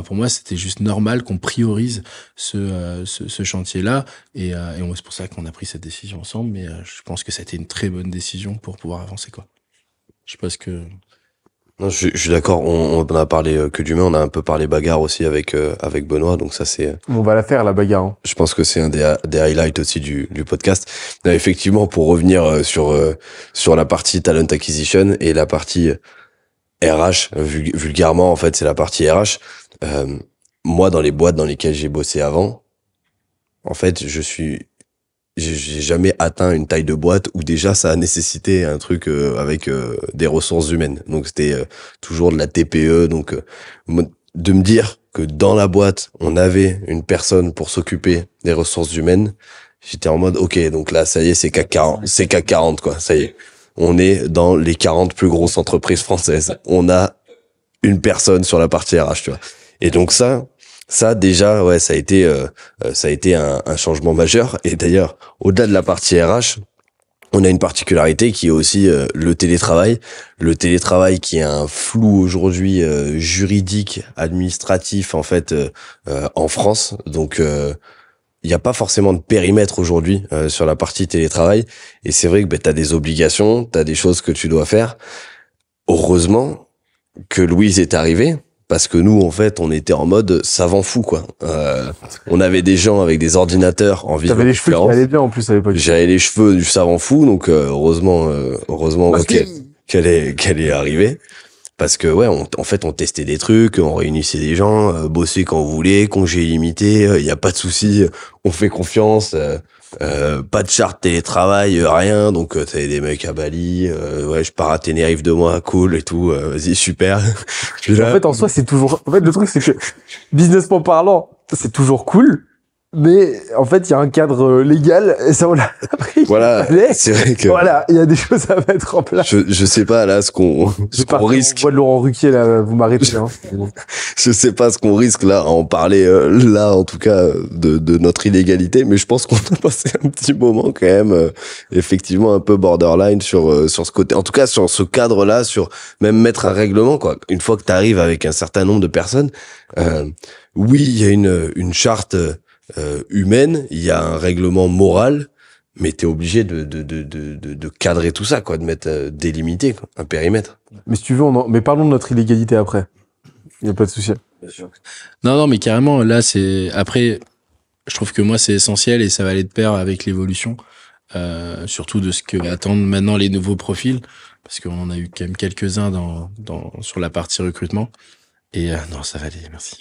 pour moi c'était juste normal qu'on priorise ce chantier-là, et c'est pour ça qu'on a pris cette décision ensemble. Mais je pense que ça a été une très bonne décision pour pouvoir avancer, quoi. Je sais pas ce que. Non, je suis d'accord. On a parlé que d'humain, on a un peu parlé bagarre aussi avec Benoît, donc ça c'est. On va la faire la bagarre. Hein. Je pense que c'est un des highlights aussi du podcast. Là, effectivement, pour revenir sur la partie talent acquisition et la partie RH, vulgairement en fait, c'est la partie RH. Moi, dans les boîtes dans lesquelles j'ai bossé avant, en fait, j'ai jamais atteint une taille de boîte où déjà ça a nécessité un truc avec des ressources humaines. Donc c'était toujours de la TPE. Donc de me dire que dans la boîte on avait une personne pour s'occuper des ressources humaines, j'étais en mode ok, donc là ça y est, c'est CAC 40 quoi. Ça y est, on est dans les 40 plus grosses entreprises françaises. On a une personne sur la partie RH, tu vois. Et donc ça déjà, ouais, ça a été un changement majeur. Et d'ailleurs, au-delà de la partie RH, on a une particularité qui est aussi le télétravail. Le télétravail qui est un flou aujourd'hui juridique, administratif en fait en France. Donc il n'y a pas forcément de périmètre aujourd'hui sur la partie télétravail. Et c'est vrai que t'as des obligations, t'as des choses que tu dois faire. Heureusement que Louise est arrivée, parce que nous, en fait, on était en mode savant fou, quoi. On avait des gens avec des ordinateurs en T'avais les cheveux qui vidéoconférence. allaient bien en plus à l'époque. J'avais les cheveux du savant fou, donc heureusement qu'elle est arrivée. Parce que ouais, en fait, on testait des trucs, on réunissait des gens, bosser quand vous voulez, congé illimité, y a pas de souci, on fait confiance, pas de charte télétravail, rien. Donc t'avais des mecs à Bali, ouais, je pars à Tenerife 2 mois, cool et tout, vas-y super. Puis là, En fait, en soi, c'est toujours. En fait, le truc, c'est que businessment parlant, c'est toujours cool. Mais en fait, il y a un cadre légal et ça, on l'a appris. voilà, Mais, c'est vrai que voilà, il y a des choses à mettre en place. je sais pas là ce qu'on risque. Voix de Laurent Ruquier, là, vous m'arrêtez, hein. Je sais pas ce qu'on risque là à en parler là en tout cas de notre illégalité, mais je pense qu'on a passé un petit moment quand même effectivement un peu borderline sur ce côté, en tout cas sur ce cadre là, sur même mettre un règlement quoi. Une fois que tu arrives avec un certain nombre de personnes, oui il y a une charte humaine, il y a un règlement moral, mais t'es obligé de cadrer tout ça quoi, de mettre délimiter quoi, un périmètre. Mais si tu veux, mais parlons de notre illégalité après. Il y a pas de souci. Non, mais carrément, là, c'est... Après, je trouve que moi, c'est essentiel et ça va aller de pair avec l'évolution, surtout de ce que attendent maintenant les nouveaux profils, parce qu'on en a eu quand même quelques-uns sur la partie recrutement. Et non, ça va aller, merci.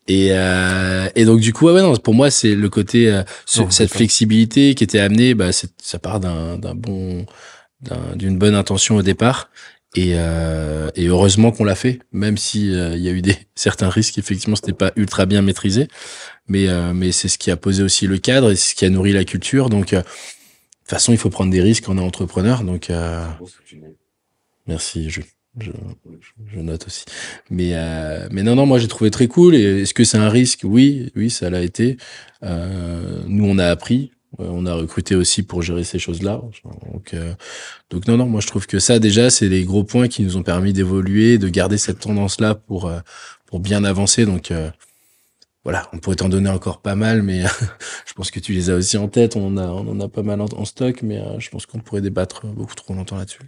Et donc, du coup, ouais, non, pour moi, c'est le côté, cette flexibilité qui était amenée, bah, ça part d'une bonne intention au départ. Et heureusement qu'on l'a fait, même si il y a eu certains risques. Effectivement, c'était pas ultra bien maîtrisé, mais c'est ce qui a posé aussi le cadre et c'est ce qui a nourri la culture. Donc, de toute façon, il faut prendre des risques quand on est entrepreneur. Donc, merci, je note aussi. Mais non, moi j'ai trouvé très cool. Et est-ce que c'est un risque? Oui, ça l'a été. Nous, on a appris. On a recruté aussi pour gérer ces choses-là. Donc non, moi je trouve que ça déjà, c'est les gros points qui nous ont permis d'évoluer, de garder cette tendance-là pour bien avancer. Donc voilà, on pourrait t'en donner encore pas mal, mais je pense que tu les as aussi en tête. On en a pas mal en stock, mais je pense qu'on pourrait débattre beaucoup trop longtemps là-dessus.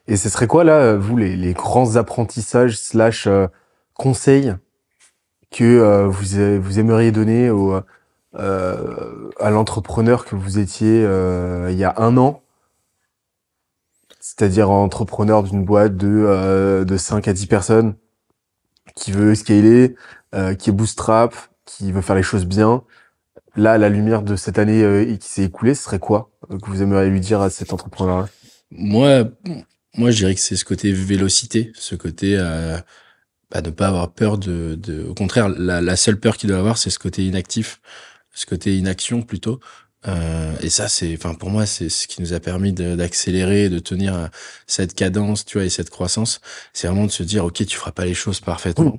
Et ce serait quoi, là, vous, les grands apprentissages / conseils que vous aimeriez donner à l'entrepreneur que vous étiez il y a 1 an, c'est-à-dire entrepreneur d'une boîte de 5 à 10 personnes qui veut scaler, qui est bootstrap, qui veut faire les choses bien. Là, à la lumière de cette année qui s'est écoulée, ce serait quoi que vous aimeriez lui dire à cet entrepreneur-là? Moi, je dirais que c'est ce côté vélocité, ce côté ne pas avoir peur au contraire, la seule peur qu'il doit avoir, c'est ce côté inactif, ce côté inaction plutôt. Et ça, pour moi, c'est ce qui nous a permis d'accélérer, de tenir cette cadence, tu vois, et cette croissance. C'est vraiment de se dire, ok, tu feras pas les choses parfaitement.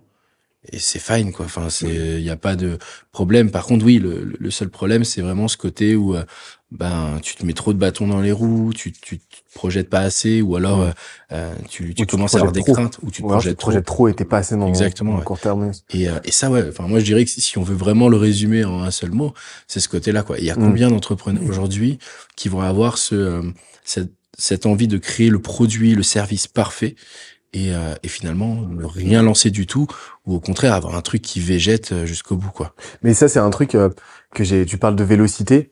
Et c'est fine, quoi. Enfin, il y a pas de problème. Par contre, oui, le seul problème, c'est vraiment ce côté où, tu te mets trop de bâtons dans les roues, tu te projettes pas assez, ou alors, tu commences à avoir des craintes, ou tu te projettes trop et t'es pas assez dans exactement, le court terme. Et ça, ouais. Enfin, moi, je dirais que si on veut vraiment le résumer en un seul mot, c'est ce côté-là, quoi. Il y a combien d'entrepreneurs aujourd'hui qui vont avoir cette envie de créer le produit, le service parfait, et finalement ne rien lancer du tout, ou au contraire avoir un truc qui végète jusqu'au bout, quoi. Mais ça, c'est un truc tu parles de vélocité.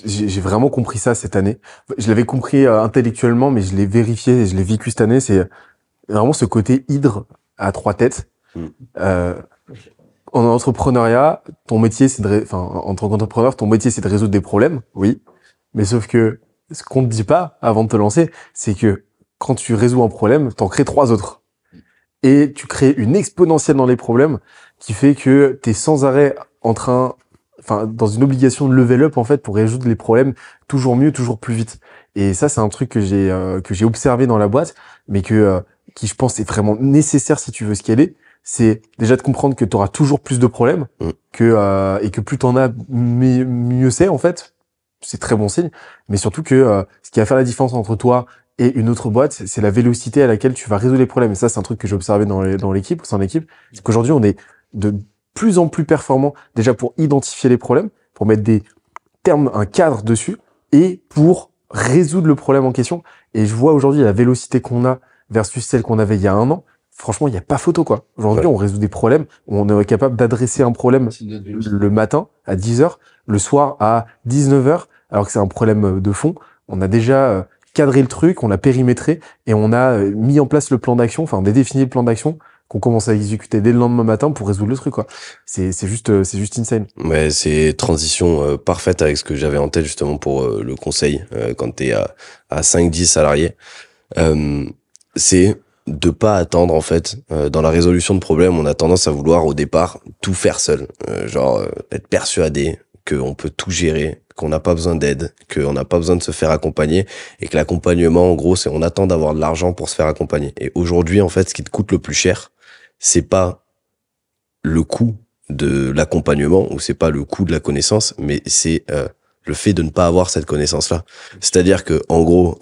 J'ai vraiment compris ça cette année. Je l'avais compris intellectuellement, mais je l'ai vérifié et je l'ai vécu cette année. C'est vraiment ce côté hydre à 3 têtes. En entrepreneuriat, ton métier, en tant qu'entrepreneur, ton métier, c'est de résoudre des problèmes, oui. Mais sauf que ce qu'on te dit pas avant de te lancer, c'est que quand tu résous un problème, t'en crées 3 autres. Et tu crées une exponentielle dans les problèmes qui fait que t'es sans arrêt dans une obligation de level up, en fait, pour résoudre les problèmes toujours mieux, toujours plus vite. Et ça, c'est un truc que j'ai observé dans la boîte, mais qui, je pense, est vraiment nécessaire si tu veux scaler. C'est déjà de comprendre que t'auras toujours plus de problèmes, et que plus t'en as, mieux c'est, en fait. C'est très bon signe. Mais surtout que, ce qui va faire la différence entre toi et une autre boîte, c'est la vélocité à laquelle tu vas résoudre les problèmes. Et ça, c'est un truc que j'ai observé dans l'équipe, au sein de l'équipe. C'est qu'aujourd'hui, on est de plus en plus performant, déjà pour identifier les problèmes, pour mettre des termes, un cadre dessus, et pour résoudre le problème en question. Et je vois aujourd'hui la vélocité qu'on a versus celle qu'on avait il y a 1 an. franchement, il n'y a pas photo, quoi. Aujourd'hui, on résout des problèmes. On est capable d'adresser un problème le matin à 10h, le soir à 19h, alors que c'est un problème de fond. On a déjà cadré le truc, on l'a périmétré et on a mis en place le plan d'action, enfin, défini le plan d'action qu'on commence à exécuter dès le lendemain matin pour résoudre le truc, quoi. C'est juste insane. Ouais, c'est transition parfaite avec ce que j'avais en tête justement pour le conseil quand t'es à 5-10 salariés. C'est de pas attendre en fait. Dans la résolution de problèmes, on a tendance à vouloir au départ tout faire seul. Être persuadé qu'on peut tout gérer, qu'on n'a pas besoin d'aide, qu'on n'a pas besoin de se faire accompagner et que l'accompagnement, en gros, c'est on attend d'avoir de l'argent pour se faire accompagner. Et aujourd'hui, en fait, ce qui te coûte le plus cher, c'est pas le coût de l'accompagnement ou c'est pas le coût de la connaissance, mais c'est le fait de ne pas avoir cette connaissance-là. C'est-à-dire que, en gros,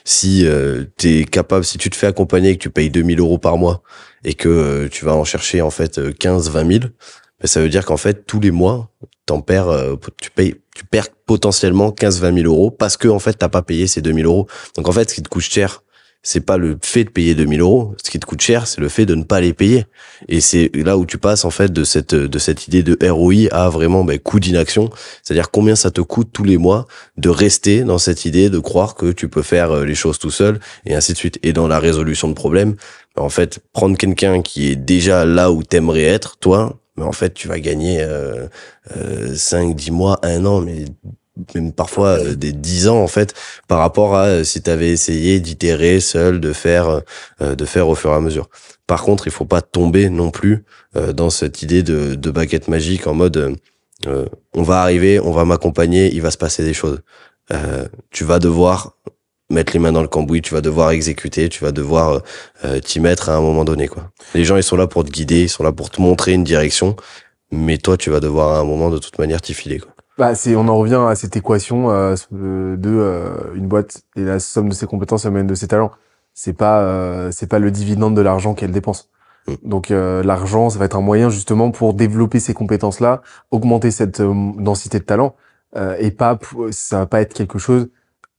si t'es capable, si tu te fais accompagner et que tu payes 2000 € par mois et que tu vas en chercher en fait 15-20 000, ben, ça veut dire qu'en fait tous les mois tu perds potentiellement 15-20 000 € parce que en fait t'as pas payé ces 2000 €. Donc en fait, ce qui te coûte cher, c'est pas le fait de payer 2000 €. Ce qui te coûte cher, c'est le fait de ne pas les payer. Et c'est là où tu passes, en fait, de cette idée de ROI à vraiment, coût d'inaction. C'est-à-dire combien ça te coûte tous les mois de rester dans cette idée de croire que tu peux faire les choses tout seul et ainsi de suite. Et dans la résolution de problèmes, en fait, prendre quelqu'un qui est déjà là où t'aimerais être, toi, mais en fait, tu vas gagner 5-10 mois, 1 an, mais même parfois des 10 ans en fait, par rapport à si tu avais essayé d'itérer seul, de faire au fur et à mesure. Par contre, il faut pas tomber non plus dans cette idée de baguette magique en mode on va arriver, on va m'accompagner, il va se passer des choses. Tu vas devoir mettre les mains dans le cambouis, tu vas devoir exécuter, tu vas devoir t'y mettre à un moment donné, quoi. Les gens, ils sont là pour te guider, ils sont là pour te montrer une direction, mais toi, tu vas devoir à un moment de toute manière t'y filer, quoi. On en revient à cette équation une boîte et la somme de ses compétences, la moyenne de ses talents. C'est pas le dividende de l'argent qu'elle dépense. Donc l'argent, ça va être un moyen justement pour développer ces compétences-là, augmenter cette densité de talent et ça va pas être quelque chose.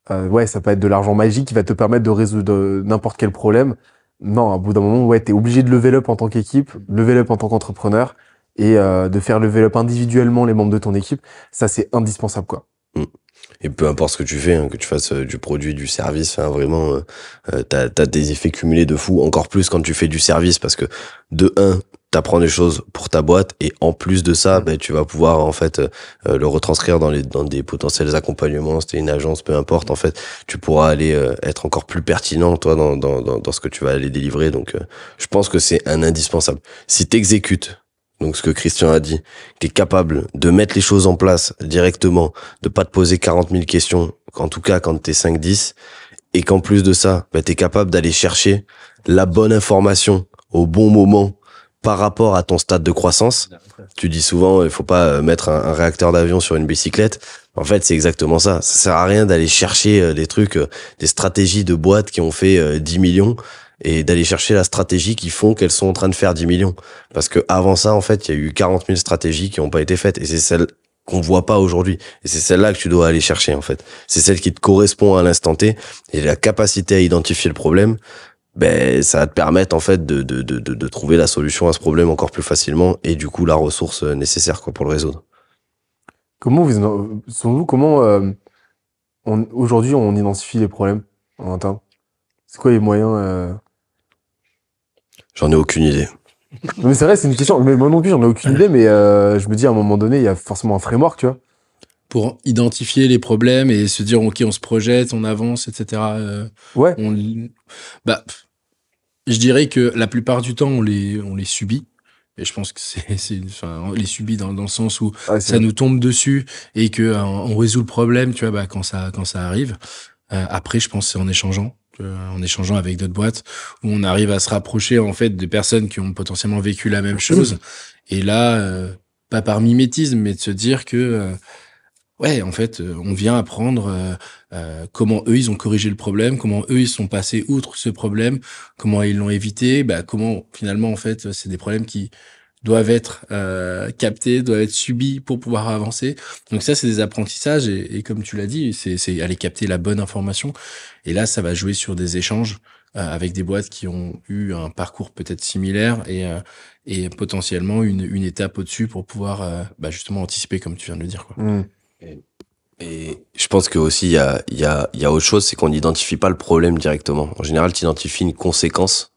Ça va pas être de l'argent magique qui va te permettre de résoudre n'importe quel problème. Non, à bout d'un moment, t'es obligé de level up en tant qu'équipe, level up en tant qu'entrepreneur. Et de faire level up individuellement les membres de ton équipe, ça c'est indispensable, quoi. Et peu importe ce que tu fais, hein, que tu fasses du produit, du service, enfin vraiment, t'as des effets cumulés de fou, encore plus quand tu fais du service, parce que de 1, t'apprends des choses pour ta boîte, et en plus de ça, tu vas pouvoir en fait le retranscrire dans des potentiels accompagnements. Si t'es une agence, peu importe, en fait, tu pourras aller être encore plus pertinent toi dans ce que tu vas aller délivrer. Donc, je pense que c'est un indispensable. Si t'exécutes, donc ce que Christian a dit, t'es capable de mettre les choses en place directement, de pas te poser 40 000 questions, en tout cas quand t'es 5-10, et qu'en plus de ça, t'es capable d'aller chercher la bonne information au bon moment par rapport à ton stade de croissance. Tu dis souvent, il faut pas mettre un réacteur d'avion sur une bicyclette. En fait, c'est exactement ça. Ça sert à rien d'aller chercher des trucs, des stratégies de boîtes qui ont fait 10 millions, et d'aller chercher la stratégie qui font qu'elles sont en train de faire 10 millions. Parce que avant ça, en fait, il y a eu 40 000 stratégies qui n'ont pas été faites. Et c'est celle qu'on voit pas aujourd'hui. Et c'est celle-là que tu dois aller chercher, en fait. C'est celle qui te correspond à l'instant T. Et la capacité à identifier le problème, ça va te permettre, en fait, de trouver la solution à ce problème encore plus facilement. Et du coup, la ressource nécessaire, quoi, pour le résoudre. Selon vous, aujourd'hui, on identifie les problèmes en interne? C'est quoi les moyens J'en ai aucune idée. Mais c'est vrai, c'est une question. Mais moi non plus, j'en ai aucune idée, mais je me dis à un moment donné, il y a forcément un framework, tu vois. Pour identifier les problèmes et se dire, ok, on se projette, on avance, etc. Ouais. Je dirais que la plupart du temps, on les subit. Et je pense que on les subit dans le sens où ça nous tombe dessus et que on résout le problème, tu vois, quand ça arrive. Après, je pense que c'est en échangeant avec d'autres boîtes où on arrive à se rapprocher en fait de personnes qui ont potentiellement vécu la même chose et là pas par mimétisme mais de se dire que en fait on vient apprendre comment eux ils ont corrigé le problème, comment eux ils sont passés outre ce problème, comment ils l'ont évité, comment finalement en fait c'est des problèmes qui doivent être captés, doivent être subis pour pouvoir avancer. Donc ça, c'est des apprentissages et comme tu l'as dit, c'est aller capter la bonne information. Et là, ça va jouer sur des échanges avec des boîtes qui ont eu un parcours peut-être similaire et potentiellement une étape au-dessus pour pouvoir justement anticiper comme tu viens de le dire, quoi. Et je pense que aussi il y a autre chose, c'est qu'on n'identifie pas le problème directement. En général, tu identifies une conséquence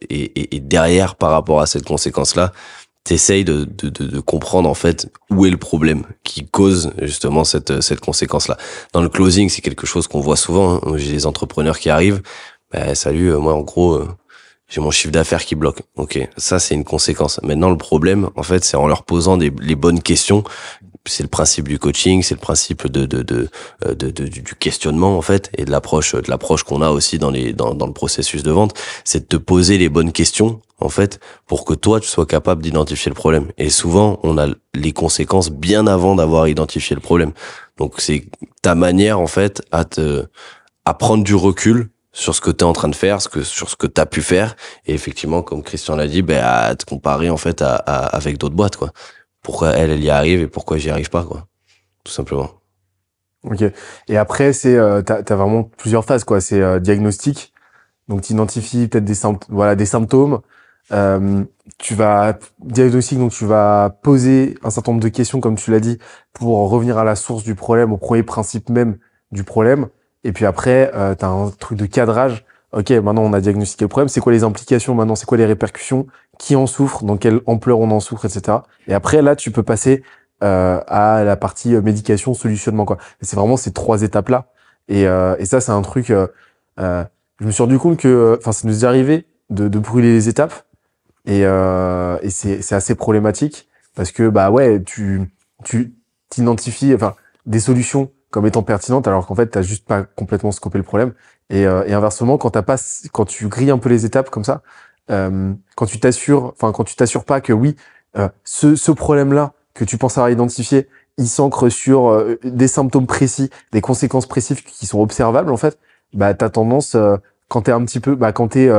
et derrière, par rapport à cette conséquence-là, t'essayes de comprendre en fait où est le problème qui cause justement cette conséquence-là. Dans le closing, c'est quelque chose qu'on voit souvent. Hein. J'ai des entrepreneurs qui arrivent, salut, moi en gros. J'ai mon chiffre d'affaires qui bloque. Ok, ça c'est une conséquence. Maintenant le problème, en fait, c'est en leur posant les bonnes questions. C'est le principe du coaching, c'est le principe du questionnement en fait, et de l'approche qu'on a aussi dans le processus de vente, c'est de te poser les bonnes questions en fait pour que toi tu sois capable d'identifier le problème. Et souvent on a les conséquences bien avant d'avoir identifié le problème. Donc c'est ta manière en fait à prendre du recul sur ce que tu es en train de faire, sur ce que tu as pu faire, et effectivement comme Christian l'a dit, à te comparer en fait avec d'autres boîtes quoi. Pourquoi elle y arrive et pourquoi j'y arrive pas quoi, tout simplement. Ok. Et après c'est t'as vraiment plusieurs phases quoi. C'est diagnostic, donc tu identifies peut-être des symptômes. Tu vas diagnostic, donc tu vas poser un certain nombre de questions comme tu l'as dit pour revenir à la source du problème, au premier principe même du problème. Et puis après, t'as un truc de cadrage. Ok, maintenant on a diagnostiqué le problème. C'est quoi les implications maintenant? C'est quoi les répercussions? Qui en souffre? Dans quelle ampleur on en souffre, etc. Et après, là, tu peux passer à la partie médication, solutionnement, quoi. Et c'est vraiment ces 3 étapes-là. Et ça, c'est un truc. Je me suis rendu compte que, ça nous est arrivé de brûler les étapes. Et c'est assez problématique parce que tu t'identifies des solutions comme étant pertinentes alors qu'en fait t'as juste pas complètement scopé le problème et inversement quand tu grilles un peu les étapes comme ça quand tu t'assures pas que oui ce problème là que tu penses avoir identifié il s'ancre sur des symptômes précis, des conséquences précises qui sont observables en fait, t'as tendance quand t'es un petit peu quand t'es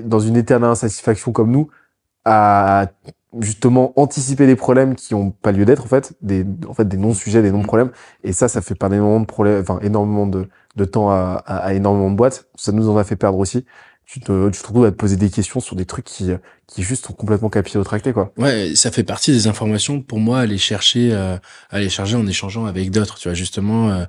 dans une éternelle insatisfaction comme nous à justement anticiper des problèmes qui ont pas lieu d'être en fait des non-sujets, des non-problèmes, et ça fait perdre énormément de problèmes, énormément de temps à énormément de boîtes. Ça nous en a fait perdre aussi. Tu te retrouves à te poser des questions sur des trucs qui juste sont complètement capillotractés quoi. Ouais, ça fait partie des informations pour moi à aller chercher en échangeant avec d'autres, tu vois, justement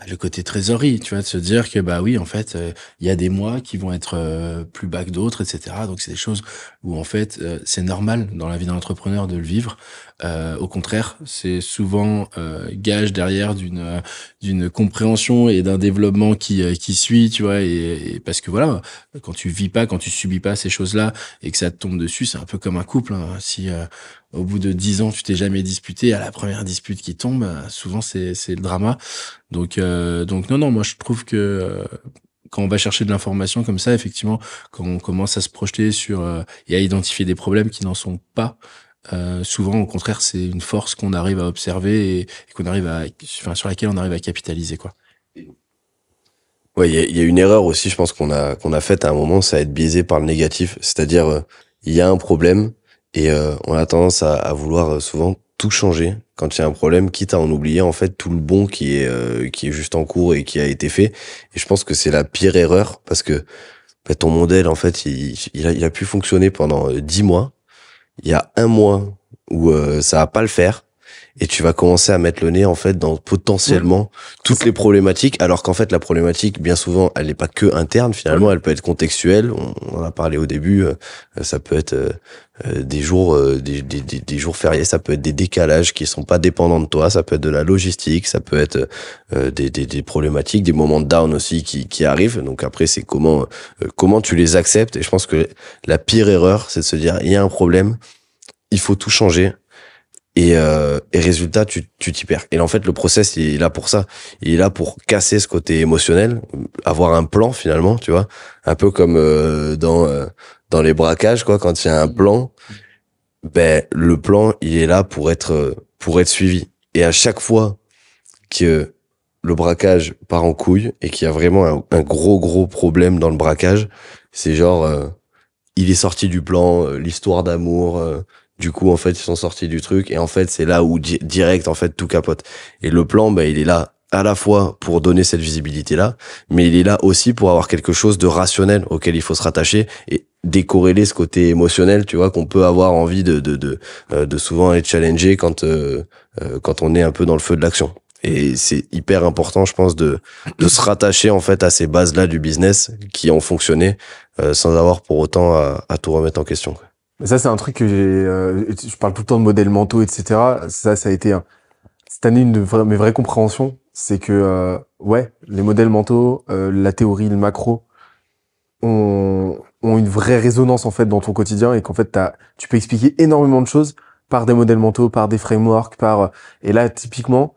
le côté trésorerie, tu vois, de se dire que oui, en fait, il y a des mois qui vont être plus bas que d'autres, etc. Donc c'est des choses où en fait c'est normal dans la vie d'un entrepreneur de le vivre. Au contraire, c'est souvent gage derrière d'une compréhension et d'un développement qui suit, tu vois, et parce que voilà, quand tu subis pas ces choses-là et que ça te tombe dessus, c'est un peu comme un couple. Hein. Si au bout de 10 ans, tu t'es jamais disputé, à la première dispute qui tombe, souvent c'est le drama. Donc non, moi je trouve que quand on va chercher de l'information comme ça, effectivement, quand on commence à se projeter sur et à identifier des problèmes qui n'en sont pas, souvent au contraire c'est une force qu'on arrive à observer et qu'on arrive sur laquelle on arrive à capitaliser quoi. Ouais, il y a une erreur aussi, je pense qu'on a faite à un moment, c'est à être biaisé par le négatif, c'est-à-dire il y a un problème et on a tendance à vouloir souvent tout changer quand il y a un problème, quitte à en oublier en fait tout le bon qui est juste en cours et qui a été fait. Et je pense que c'est la pire erreur parce que ton modèle en fait il a pu fonctionner pendant 10 mois. Il y a 1 mois où ça va pas le faire. Et tu vas commencer à mettre le nez en fait dans potentiellement toutes les problématiques, alors qu'en fait la problématique bien souvent elle n'est pas que interne finalement, elle peut être contextuelle. On en a parlé au début, ça peut être des jours des jours fériés, ça peut être des décalages qui sont pas dépendants de toi, ça peut être de la logistique, ça peut être des problématiques, des moments de down aussi qui arrivent. Donc après c'est comment tu les acceptes. Et je pense que la pire erreur c'est de se dire il y a un problème, il faut tout changer. Et résultat, tu t'y perds. Et en fait, le process, il est là pour ça. Il est là pour casser ce côté émotionnel, avoir un plan finalement, tu vois. Un peu comme dans les braquages, quoi. Quand il y a un plan, le plan, il est là pour être suivi. Et à chaque fois que le braquage part en couille et qu'il y a vraiment un gros problème dans le braquage, c'est genre il est sorti du plan, l'histoire d'amour. Du coup, en fait, ils sont sortis du truc. Et en fait, c'est là où direct, en fait, tout capote. Et le plan, bah, il est là à la fois pour donner cette visibilité-là, mais il est là aussi pour avoir quelque chose de rationnel auquel il faut se rattacher et décorréler ce côté émotionnel, tu vois, qu'on peut avoir envie de souvent aller challenger quand on est un peu dans le feu de l'action. Et c'est hyper important, je pense, de se rattacher en fait à ces bases-là du business qui ont fonctionné sans avoir pour autant à tout remettre en question. Mais ça, c'est un truc que je parle tout le temps de modèles mentaux, etc. Ça a été cette année mes vraies compréhensions. C'est que, ouais, les modèles mentaux, la théorie, le macro, ont une vraie résonance, en fait, dans ton quotidien et qu'en fait, tu peux expliquer énormément de choses par des modèles mentaux, par des frameworks, et là, typiquement,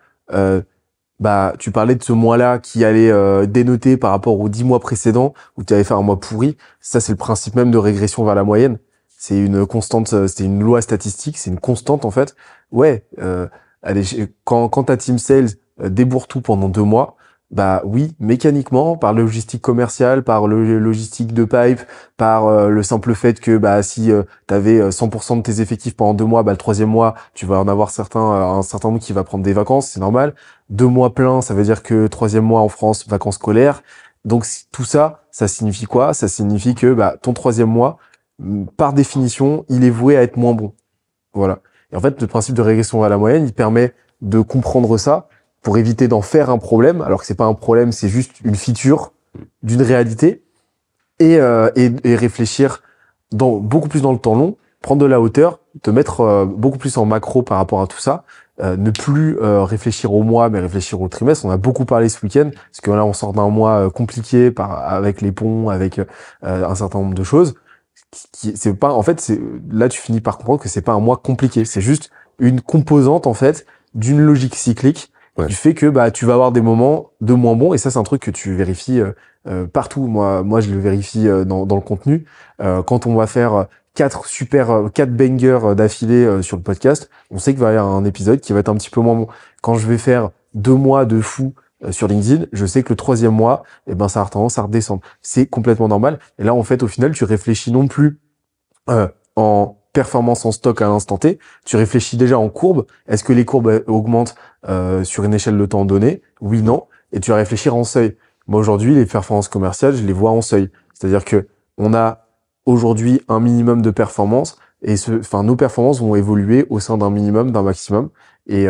bah, tu parlais de ce mois-là qui allait dénoter par rapport aux 10 mois précédents où tu avais fait un mois pourri. Ça, c'est le principe même de régression vers la moyenne. C'est une constante, c'est une loi statistique, c'est une constante en fait. Ouais, allez, quand ta team sales débourre tout pendant 2 mois, bah oui, mécaniquement, par le logistique commercial, par le logistique de pipe, par le simple fait que bah si t'avais 100% de tes effectifs pendant 2 mois, bah le troisième mois, tu vas en avoir un certain nombre qui va prendre des vacances, c'est normal. 2 mois pleins, ça veut dire que troisième mois en France, vacances scolaires. Donc tout ça, ça signifie quoi? Ça signifie que bah ton troisième mois, par définition, il est voué à être moins bon. Voilà. Et en fait, le principe de régression à la moyenne, il permet de comprendre ça pour éviter d'en faire un problème, alors que c'est pas un problème, c'est juste une feature d'une réalité, et réfléchir beaucoup plus dans le temps long, prendre de la hauteur, te mettre beaucoup plus en macro par rapport à tout ça, ne plus réfléchir au mois, mais réfléchir au trimestre. On a beaucoup parlé ce week-end, parce que là, on sort d'un mois compliqué avec les ponts, avec un certain nombre de choses. C'est pas, en fait, là, tu finis par comprendre que c'est pas un mois compliqué. C'est juste une composante, en fait, d'une logique cyclique qui fait que, bah, tu vas avoir des moments de moins bons. Et ça, c'est un truc que tu vérifies partout. Moi, je le vérifie dans le contenu. Quand on va faire 4 bangers d'affilée sur le podcast, on sait qu'il va y avoir un épisode qui va être un petit peu moins bon. Quand je vais faire 2 mois de fou sur LinkedIn, je sais que le troisième mois, eh ben, ça a tendance à redescendre. C'est complètement normal. Et là, en fait, au final, tu réfléchis non plus en performance en stock à l'instant T, tu réfléchis déjà en courbe. Est-ce que les courbes augmentent sur une échelle de temps donnée? Oui, non. Et tu vas réfléchir en seuil. Moi, aujourd'hui, les performances commerciales, je les vois en seuil. C'est-à-dire que on a aujourd'hui un minimum de performance et nos performances vont évoluer au sein d'un minimum, d'un maximum. Et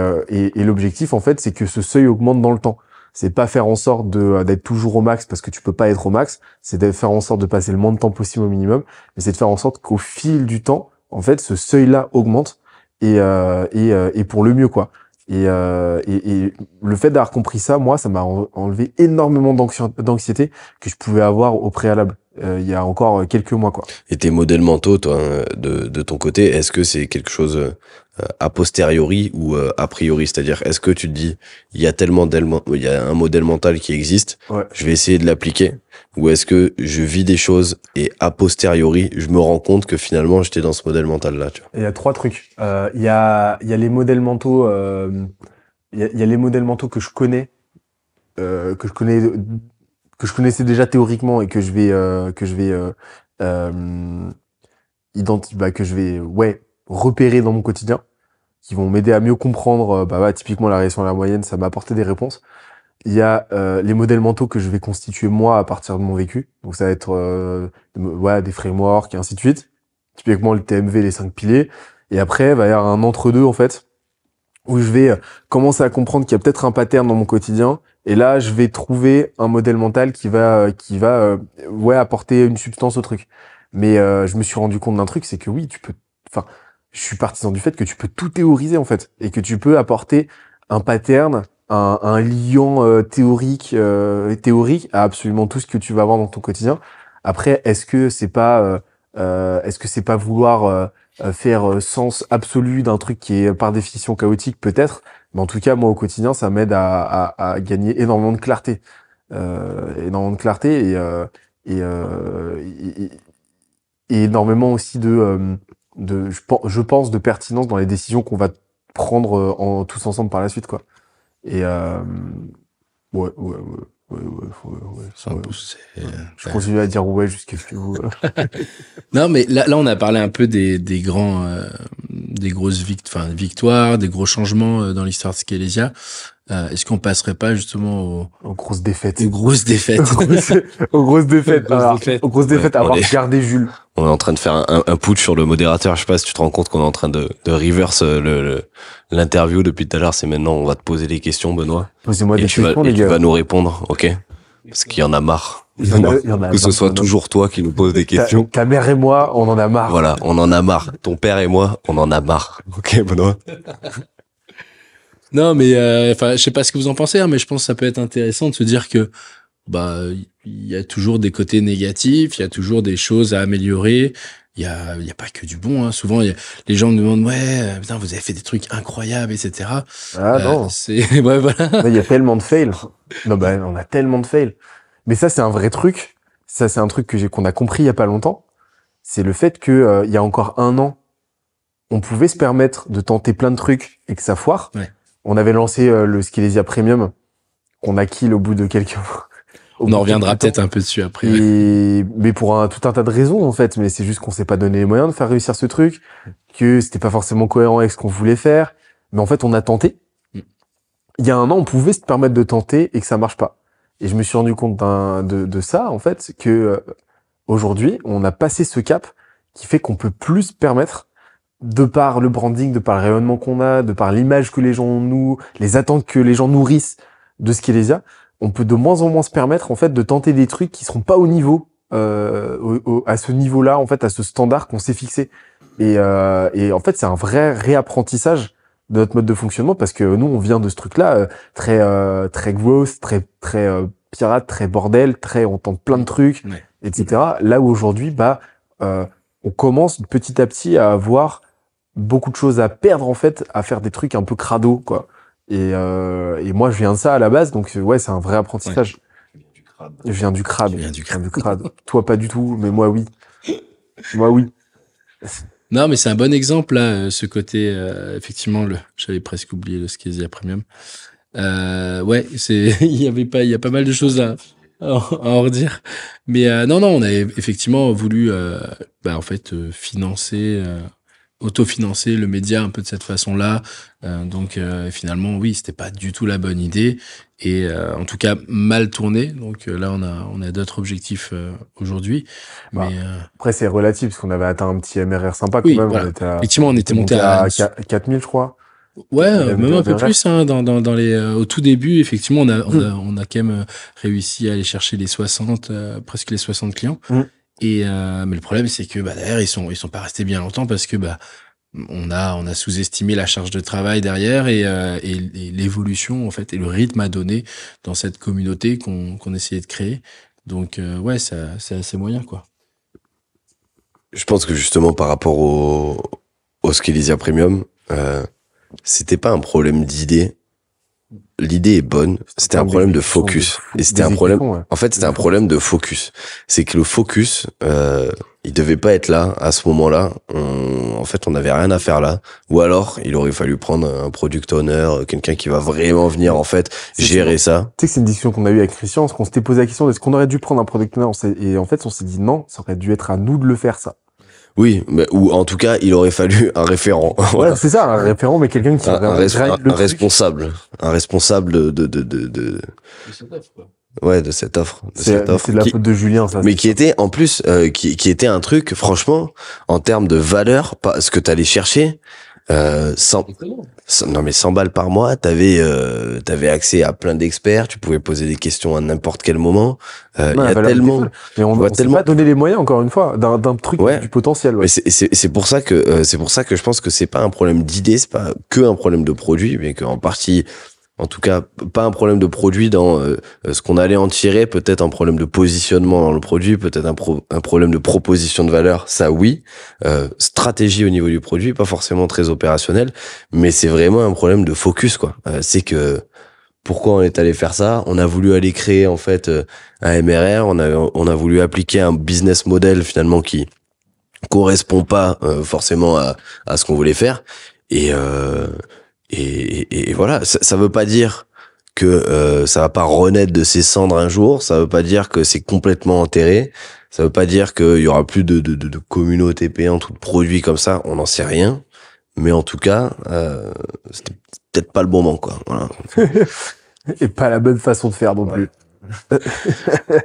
l'objectif, en fait, c'est que ce seuil augmente dans le temps. C'est pas faire en sorte d'être toujours au max parce que tu peux pas être au max. C'est de faire en sorte de passer le moins de temps possible au minimum. Mais c'est de faire en sorte qu'au fil du temps, en fait, ce seuil-là augmente et pour le mieux, quoi. Et le fait d'avoir compris ça, moi, ça m'a enlevé énormément d'anxiété que je pouvais avoir au préalable. Il y a encore quelques mois, quoi. Et tes modèles mentaux, toi, de ton côté, est-ce que c'est quelque chose a posteriori ou a priori? C'est-à-dire, est-ce que tu te dis, il y a un modèle mental qui existe, ouais, je vais essayer de l'appliquer? Ou est-ce que je vis des choses et a posteriori, je me rends compte que finalement, j'étais dans ce modèle mental-là, tu vois? Il y a 3 trucs. Il y a les modèles mentaux, il y a les modèles mentaux que je connais, que je connaissais déjà théoriquement et que je vais repérer dans mon quotidien, qui vont m'aider à mieux comprendre. Typiquement la régression à la moyenne, ça m'a apporté des réponses. Il y a les modèles mentaux que je vais constituer moi à partir de mon vécu. Donc ça va être des frameworks et ainsi de suite. Typiquement le TMV, les 5 piliers. Et après, il va y avoir un entre-deux en fait, où je vais commencer à comprendre qu'il y a peut-être un pattern dans mon quotidien. Et là, je vais trouver un modèle mental qui va apporter une substance au truc. Mais je me suis rendu compte d'un truc, c'est que oui, je suis partisan du fait que tu peux tout théoriser en fait, et que tu peux apporter un pattern, un lien théorique à absolument tout ce que tu vas avoir dans ton quotidien. Après, est-ce que c'est pas vouloir faire sens absolu d'un truc qui est par définition chaotique? Peut-être, mais en tout cas, moi au quotidien, ça m'aide à gagner énormément de clarté, et énormément aussi je pense, de pertinence dans les décisions qu'on va prendre tous ensemble par la suite, quoi. Et ouais. Ouais, C'est un ouais. peu- c'est- Je continue à dire ouais jusqu'à ce que vous... Non, mais là, on a parlé un peu des grands, des grosses victoires, des gros changements dans l'histoire de Skelésia. Est-ce qu'on passerait pas justement Aux grosses défaites. aux grosses défaites? Aux grosses défaites. Grosses Alors, défaites. aux grosses défaites, avoir On est- gardé Jules. On est en train de faire un putsch sur le modérateur. Je sais pas si tu te rends compte qu'on est en train de reverse l'interview depuis tout à l'heure. C'est maintenant, on va te poser des questions, Benoît. Posez-moi Et des tu vas, questions, et les tu gars. vas nous répondre, ok? Parce qu'il y en a marre. Il y en a Que ce marre. soit toujours toi qui nous pose des questions. Ta mère et moi, on en a marre. Voilà, on en a marre. Ton père et moi, on en a marre. Ok, Benoît? Non, mais enfin, je sais pas ce que vous en pensez, hein, mais je pense que ça peut être intéressant de se dire que bah il y a toujours des côtés négatifs, il y a toujours des choses à améliorer. Il y a pas que du bon. Hein. Souvent, les gens me demandent ouais, putain, vous avez fait des trucs incroyables, etc. Ah non. C'est ouais, voilà. Il y a tellement de fails. Non, bah, on a tellement de fails. Mais ça, c'est un vrai truc. Ça, c'est un truc qu'on a compris il y a pas longtemps. C'est le fait que, il y a encore 1 an, on pouvait se permettre de tenter plein de trucs et que ça foire. Ouais. On avait lancé le Skelésia Premium, qu'on a kill au bout de quelques mois. On en reviendra peut-être un peu dessus après. Mais pour tout un tas de raisons, en fait. Mais c'est juste qu'on s'est pas donné les moyens de faire réussir ce truc, que c'était pas forcément cohérent avec ce qu'on voulait faire. Mais en fait, on a tenté. Il y a 1 an, on pouvait se permettre de tenter et que ça marche pas. Et je me suis rendu compte de ça, en fait, que aujourd'hui, on a passé ce cap qui fait qu'on peut plus se permettre, de par le branding, de par le rayonnement qu'on a, de par l'image que les gens ont de nous, les attentes que les gens nourrissent de Skelésia, on peut de moins en moins se permettre, en fait, de tenter des trucs qui seront pas au niveau, à ce niveau-là, en fait, à ce standard qu'on s'est fixé. Et en fait, c'est un vrai réapprentissage de notre mode de fonctionnement, parce que nous, on vient de ce truc-là, très growth, très pirate, très bordel, on tente plein de trucs, Ouais. etc. Là où aujourd'hui, on commence petit à petit à avoir beaucoup de choses à perdre, en fait, à faire des trucs un peu crado, quoi. Et moi, je viens de ça à la base, donc ouais, c'est un vrai apprentissage. Je viens du crade. Tu viens du Je viens du crade. Toi, pas du tout, mais moi, oui. Moi, oui. Non, mais c'est un bon exemple là, ce côté effectivement j'avais presque oublié le Skelésia Premium. Ouais, c'est il y a pas mal de choses à en redire. Mais non, on a effectivement voulu en fait financer autofinancer le média un peu de cette façon-là. Donc finalement, oui, c'était pas du tout la bonne idée et en tout cas mal tourné. Donc là, on a d'autres objectifs aujourd'hui. Bah, Mais Après, c'est relatif, parce qu'on avait atteint un petit MRR sympa quand Oui, même. voilà. On était à, effectivement, on était monté à 4000, je crois. ouais, avait même un peu MRR. plus hein, dans les au tout début. Effectivement, on a quand même réussi à aller chercher les 60 presque les 60 clients. Et mais le problème c'est que derrière ils sont pas restés bien longtemps parce que on a sous-estimé la charge de travail derrière et l'évolution en fait et le rythme à donner dans cette communauté qu'on essayait de créer. Donc ouais, c'est assez moyen quoi. Je pense que justement, par rapport au Skelésia Premium, c'était pas un problème d'idée. L'idée est bonne. C'était un problème de focus. Et c'était un problème, en fait, c'était un problème de focus. C'est que le focus, il devait pas être là à ce moment-là. En fait, on n'avait rien à faire là. Ou alors, il aurait fallu prendre un product owner, quelqu'un qui va vraiment venir, en fait, gérer ça. Tu sais que c'est une discussion qu'on a eue avec Christian, parce qu'on s'était posé la question, est-ce qu'on aurait dû prendre un product owner? Et en fait, on s'est dit non, ça aurait dû être à nous de le faire, ça. Oui, mais, ou en tout cas, il aurait fallu un référent. Voilà, c'est ça, un référent, mais quelqu'un qui un responsable. responsable ouais, de cette offre. C'est de la faute de Julien, ça. Mais qui était, en plus, qui était un truc, franchement, en termes de valeur, ce que t'allais chercher, 100 balles par mois, t'avais accès à plein d'experts, tu pouvais poser des questions à n'importe quel moment. Il y a tellement, mais on s'est pas donné les moyens, encore une fois, d'un truc du potentiel. Ouais. Mais c'est pour ça que je pense que c'est pas un problème d'idée, c'est pas que un problème de produit, mais qu'en partie, en tout cas, pas un problème de produit dans ce qu'on allait en tirer, peut-être un problème de positionnement dans le produit, peut-être un problème de proposition de valeur, ça oui, stratégie au niveau du produit, pas forcément très opérationnel, mais c'est vraiment un problème de focus, quoi. C'est que pourquoi on est allé faire ça? On a voulu aller créer en fait un MRR, on a voulu appliquer un business model finalement qui correspond pas forcément à ce qu'on voulait faire, et voilà, ça veut pas dire que ça va pas renaître de ses cendres un jour, ça veut pas dire que c'est complètement enterré, ça veut pas dire qu'il y aura plus de communauté payante ou de produits comme ça, on n'en sait rien, mais en tout cas, c'était peut-être pas le bon moment, quoi. Voilà. Et pas la bonne façon de faire non plus.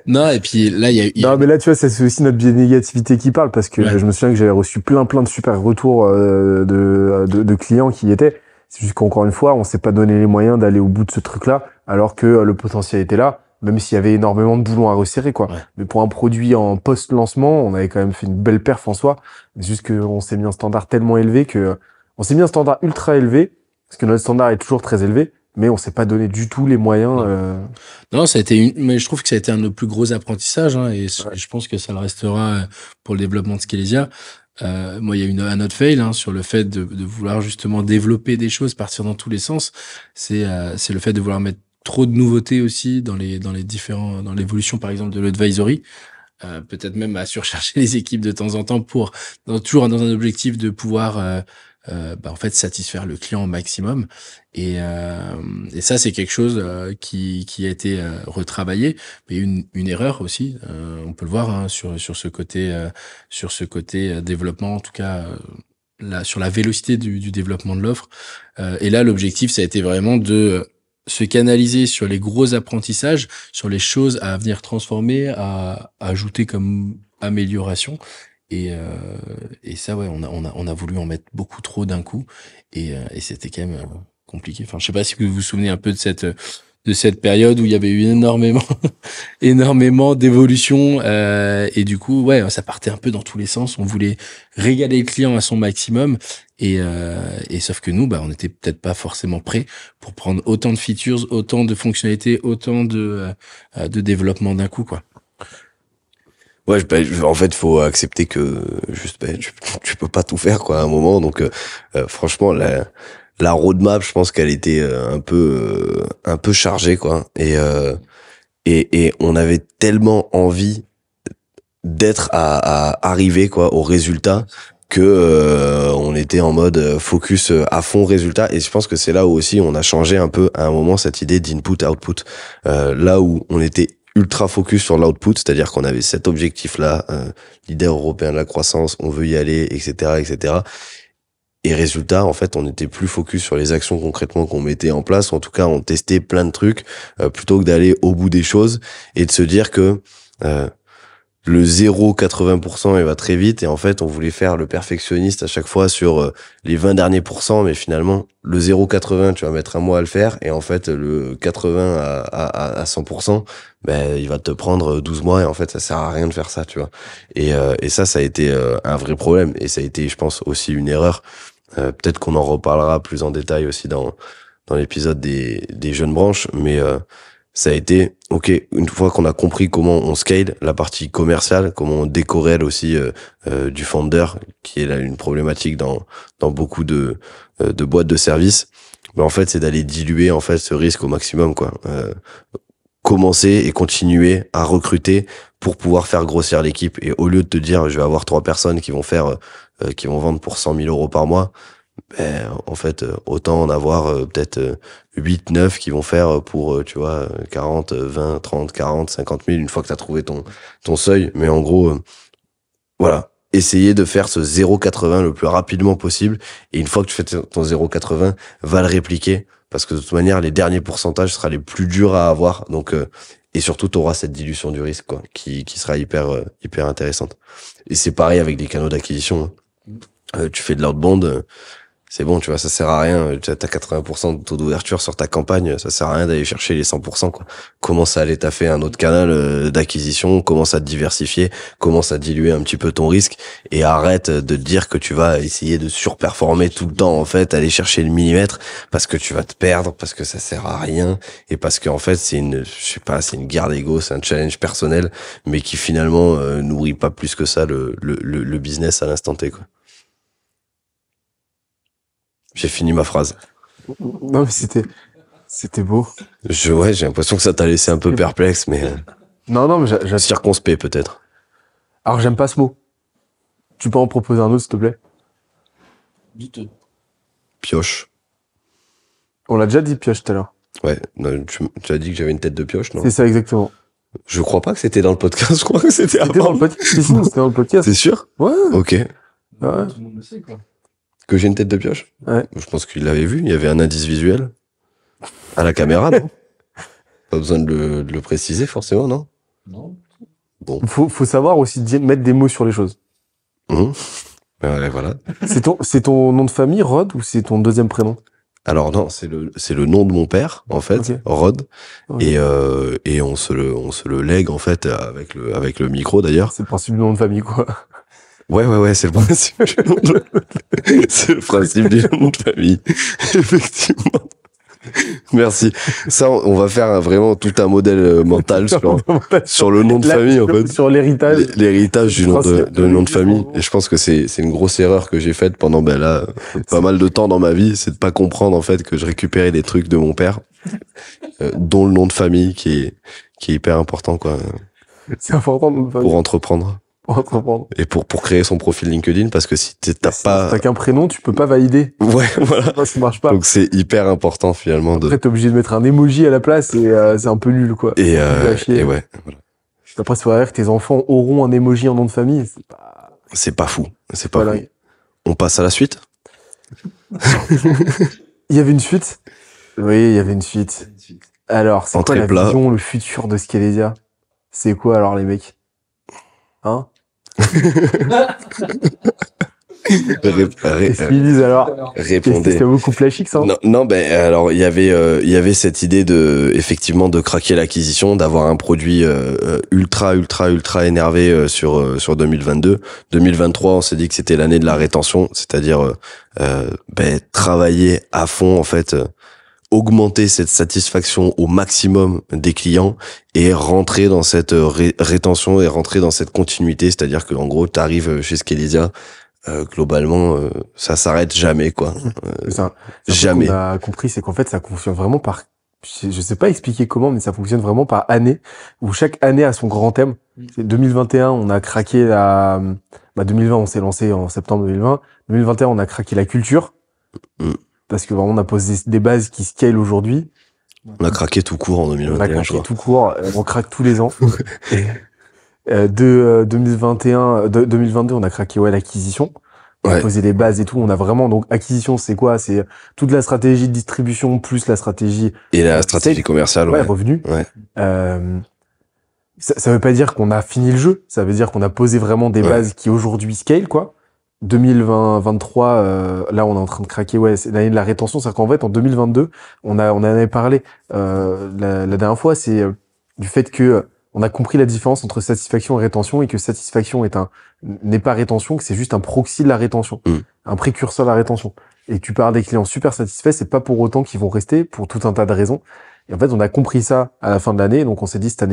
Non, et puis là, Non, mais là, tu vois, ça, c'est aussi notre biais de négativité qui parle, parce que Ouais. je me souviens que j'avais reçu plein de super retours de clients qui y étaient. C'est juste qu'encore une fois, on s'est pas donné les moyens d'aller au bout de ce truc-là, alors que le potentiel était là, même s'il y avait énormément de boulons à resserrer, quoi. Ouais. Mais pour un produit en post-lancement, on avait quand même fait une belle perf en soi. C'est juste qu'on s'est mis un standard tellement élevé que, on s'est mis un standard ultra élevé, parce que notre standard est toujours très élevé, mais on s'est pas donné du tout les moyens. Non, ça a été mais je trouve que ça a été un de nos plus gros apprentissages, hein, et je pense que ça le restera pour le développement de Scalesia. Moi, il y a un autre fail, hein, sur le fait de vouloir justement développer des choses, partir dans tous les sens. C'est le fait de vouloir mettre trop de nouveautés aussi dans les différents, dans l'évolution, par exemple, de l'advisory. Peut-être même à surcharger les équipes de temps en temps toujours dans un objectif de pouvoir, en fait, satisfaire le client au maximum. Et ça, c'est quelque chose qui a été retravaillé, mais une erreur aussi. On peut le voir, hein, sur ce côté développement, en tout cas sur la vélocité du développement de l'offre. Et là, l'objectif, ça a été vraiment de se canaliser sur les gros apprentissages, sur les choses à venir transformer, à ajouter comme amélioration. Et ça, ouais, on a voulu en mettre beaucoup trop d'un coup, et c'était quand même compliqué. Enfin, je sais pas si vous vous souvenez un peu de cette période où il y avait eu énormément d'évolutions, et du coup, ouais, ça partait un peu dans tous les sens. On voulait régaler le client à son maximum, et sauf que nous, on était peut-être pas forcément prêts pour prendre autant de features, autant de fonctionnalités, autant de développement d'un coup, quoi. Ouais, en fait, faut accepter que juste, tu peux pas tout faire, quoi, à un moment. Donc, franchement, la roadmap, je pense qu'elle était un peu chargée, quoi. Et on avait tellement envie d'être à arriver, quoi, au résultat, que on était en mode focus à fond résultat. Et je pense que c'est là où aussi on a changé un peu à un moment cette idée d'input output. Là où on était ultra focus sur l'output, c'est-à-dire qu'on avait cet objectif-là, leader européen de la croissance, on veut y aller, etc., etc. Et résultat, en fait, on était plus focus sur les actions concrètement qu'on mettait en place. En tout cas, on testait plein de trucs plutôt que d'aller au bout des choses et de se dire que le 0,80%, il va très vite. Et en fait, on voulait faire le perfectionniste à chaque fois sur les 20 derniers pourcents. Mais finalement, le 0,80, tu vas mettre un mois à le faire. Et en fait, le 80 à 100%, il va te prendre 12 mois. Et en fait, ça sert à rien de faire ça, tu vois. Et ça a été un vrai problème. Et ça a été, je pense, aussi une erreur. Peut-être qu'on en reparlera plus en détail aussi dans l'épisode des jeunes branches. Mais ça a été, ok, une fois qu'on a compris comment on scale la partie commerciale, comment on décorrèle aussi du founder, qui est là une problématique dans beaucoup de boîtes de services, en fait, c'est d'aller diluer en fait ce risque au maximum, quoi. Commencer et continuer à recruter pour pouvoir faire grossir l'équipe. Et au lieu de te dire, je vais avoir 3 personnes qui vont vendre pour 100 000 euros par mois, en fait, autant en avoir peut-être 8, 9 qui vont faire pour, tu vois, 40, 20, 30, 40, 50 000 une fois que tu as trouvé ton seuil. Mais en gros, voilà, essayer de faire ce 0,80 le plus rapidement possible. Et une fois que tu fais ton 0,80, va le répliquer. Parce que de toute manière, les derniers pourcentages sera les plus durs à avoir. Donc, et surtout, tu auras cette dilution du risque, quoi, qui sera hyper intéressante. Et c'est pareil avec les canaux d'acquisition. Tu fais de l'outbound, c'est bon, tu vois, ça sert à rien. Tu as 80% de taux d'ouverture sur ta campagne, ça sert à rien d'aller chercher les 100%, quoi. Commence à aller taffer un autre canal d'acquisition, commence à te diversifier, commence à diluer un petit peu ton risque et arrête de te dire que tu vas essayer de surperformer tout le temps, en fait, aller chercher le millimètre parce que tu vas te perdre, parce que ça sert à rien et parce que en fait, c'est une guerre d'ego, c'est un challenge personnel, mais qui finalement nourrit pas plus que ça le business à l'instant T, quoi. J'ai fini ma phrase. Non, mais c'était beau. J'ai l'impression que ça t'a laissé un peu perplexe, mais Non, mais circonspect peut-être. alors j'aime pas ce mot. Tu peux en proposer un autre, s'il te plaît? Douteux. Pioche. On l'a déjà dit pioche tout à l'heure. Ouais, non, tu as dit que j'avais une tête de pioche, non? C'est ça, exactement. Je crois pas que c'était dans le podcast, je crois que c'était C'était dans avant. le podcast. Si, si, c'était dans le podcast. T'es sûr? Ouais. Ok. Ouais. Tout le monde le sait, quoi. Que j'ai une tête de pioche? Ouais. Je pense qu'il l'avait vu, il y avait un indice visuel. À la caméra, non? Pas besoin de le préciser, forcément, non? Non. Bon. Faut savoir aussi mettre des mots sur les choses. Ouais, voilà. C'est ton nom de famille, Rod, ou c'est ton deuxième prénom? Alors non, c'est le nom de mon père, en fait, Ok. Rod. Ok. Et on se le lègue, en fait, avec le micro, d'ailleurs. C'est le principe du nom de famille, quoi. Ouais, c'est le principe du nom c'est le principe du nom de famille. Effectivement. Merci. Ça, on va faire vraiment tout un modèle mental sur le nom de famille, en fait. Sur l'héritage. L'héritage du nom Principe de nom de du famille. nom. Et je pense que c'est une grosse erreur que j'ai faite pendant, pas mal de temps dans ma vie, c'est de pas comprendre, en fait, que je récupérais des trucs de mon père, dont le nom de famille qui est hyper important, quoi, C'est important de famille. pour entreprendre. Pour entreprendre. Et pour créer son profil LinkedIn, parce que si t'as Si pas, t'as qu'un prénom, tu peux pas valider. ouais, voilà. Ça marche pas. Donc c'est hyper important, finalement, Après, t'es obligé de mettre un emoji à la place et c'est un peu nul, quoi. et à chier. ouais, voilà. Après, c'est vrai que tes enfants auront un emoji en nom de famille. C'est pas, C'est pas fou. C'est pas voilà. fou. On passe à la suite? Il y avait une suite? Oui, il y avait une suite. Alors, c'est quoi Entrée la plat. vision, le futur de Skelesia? C'est quoi, alors, les mecs? Hein? Qu'est-ce qu'ils disent, alors? Qu'est-ce que Répondez. c'est beaucoup flashique, ça? Non, alors il y avait cette idée effectivement de craquer l'acquisition, d'avoir un produit ultra énervé sur 2022. 2023, on s'est dit que c'était l'année de la rétention, c'est-à-dire travailler à fond, en fait, augmenter cette satisfaction au maximum des clients et rentrer dans cette rétention et rentrer dans cette continuité, c'est-à-dire que en gros, t'arrives chez Skelesia, globalement, ça s'arrête jamais, quoi. C'est un Jamais. truc qu'on a compris, c'est qu'en fait, ça fonctionne vraiment par, je sais pas expliquer comment, mais ça fonctionne vraiment par année, où chaque année a son grand thème. C'est 2021, on a craqué 2020, on s'est lancé en septembre 2020. 2021, on a craqué la culture. Parce que vraiment, on a posé des bases qui scale aujourd'hui. On a craqué tout court en On a 2021, je craqué crois. tout court, on craque tous les ans. Et, 2022, on a craqué l'acquisition. On a Ouais. posé les bases et tout. On a vraiment, donc, acquisition, c'est quoi? C'est toute la stratégie de distribution plus la stratégie Et la stratégie commerciale, ouais. revenu. Ouais. Ça veut pas dire qu'on a fini le jeu. Ça veut dire qu'on a posé vraiment des Ouais. bases qui aujourd'hui scale, quoi. 2023, là, on est en train de craquer, c'est l'année de la rétention. C'est-à-dire qu'en fait, en 2022, on en avait parlé, la dernière fois, c'est du fait que on a compris la différence entre satisfaction et rétention et que satisfaction n'est pas rétention, que c'est juste un proxy de la rétention. Un précurseur de la rétention. Et tu parles des clients super satisfaits, c'est pas pour autant qu'ils vont rester pour tout un tas de raisons. Et en fait, on a compris ça à la fin de l'année, donc on s'est dit cette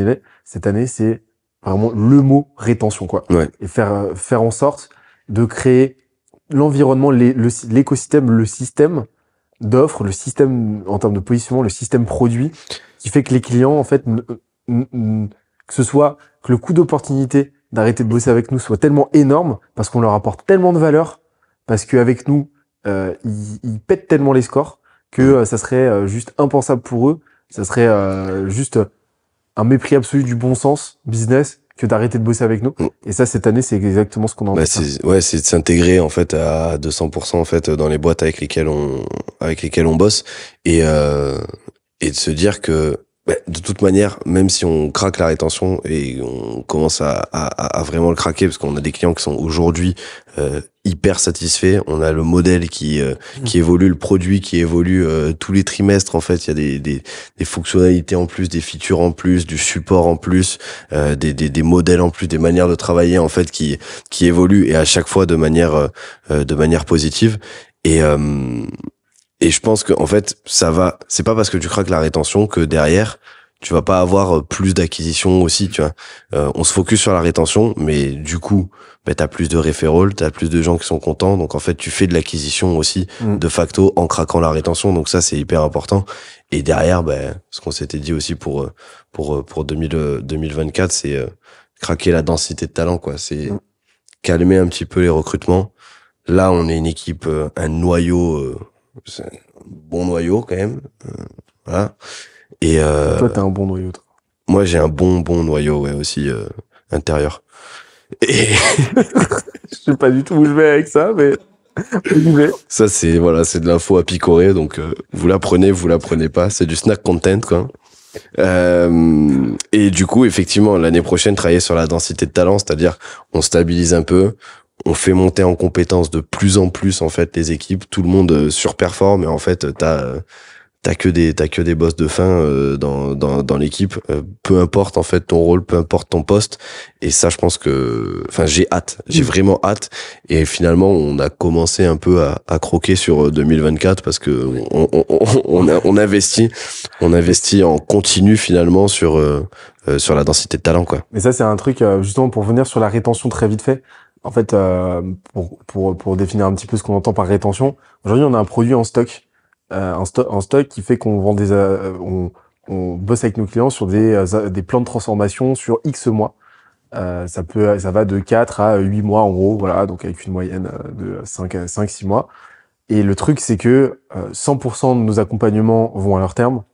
année, c'est vraiment le mot rétention, quoi. Ouais. Et faire en sorte de créer l'environnement, l'écosystème, le système d'offres, le système en termes de positionnement, le système produit, qui fait que les clients, en fait, que ce soit que le coût d'opportunité d'arrêter de bosser avec nous soit tellement énorme parce qu'on leur apporte tellement de valeur, parce qu'avec nous, ils pètent tellement les scores que ça serait juste impensable pour eux, ça serait juste un mépris absolu du bon sens business que d'arrêter de bosser avec nous. Et ça, cette année, c'est exactement ce qu'on a envie de faire. C'est de s'intégrer, en fait, à 200%, en fait, dans les boîtes avec lesquelles on bosse et de se dire que, de toute manière, même si on craque la rétention et on commence à vraiment le craquer, parce qu'on a des clients qui sont aujourd'hui hyper satisfaits, on a le modèle qui évolue, le produit qui évolue tous les trimestres. En fait, il y a des fonctionnalités en plus, des features en plus, du support en plus, des modèles en plus, des manières de travailler en fait qui évoluent et à chaque fois de manière positive. Et je pense que en fait, c'est pas parce que tu craques la rétention que derrière tu vas pas avoir plus d'acquisition aussi, tu vois. On se focus sur la rétention, mais du coup, t'as plus de referrals, t'as plus de gens qui sont contents, donc en fait, tu fais de l'acquisition aussi de facto en craquant la rétention, donc ça c'est hyper important. Et derrière, ce qu'on s'était dit aussi pour 2024, c'est craquer la densité de talent, quoi. C'est calmer un petit peu les recrutements. Là, on est une équipe, un noyau, c'est un bon noyau quand même. Voilà. Et Toi, t'as un bon noyau, toi. moi, j'ai un bon noyau, ouais, aussi intérieur. Et Je sais pas du tout où je vais avec ça, mais j'y vais. ça, c'est voilà, c'est de l'info à picorer, donc vous la prenez pas, c'est du snack content, quoi. Et du coup, effectivement, l'année prochaine, travailler sur la densité de talent, c'est-à-dire on stabilise un peu, on fait monter en compétences de plus en plus en fait les équipes, tout le monde surperforme, et en fait t'as que des boss de fin dans l'équipe, peu importe en fait ton rôle, peu importe ton poste. Et ça, je pense que, enfin, j'ai vraiment hâte. Et finalement, on a commencé un peu à croquer sur 2024 parce que on investit en continu finalement sur la densité de talent, quoi. Mais ça, c'est un truc, justement, pour venir sur la rétention très vite fait. En fait, pour définir un petit peu ce qu'on entend par rétention, aujourd'hui, on a un produit en stock. En stock qui fait qu'on vend on bosse avec nos clients sur des plans de transformation sur X mois. Ça va de 4 à 8 mois en gros, voilà, donc avec une moyenne de 5-6 mois. Et le truc, c'est que 100% de nos accompagnements vont à leur terme.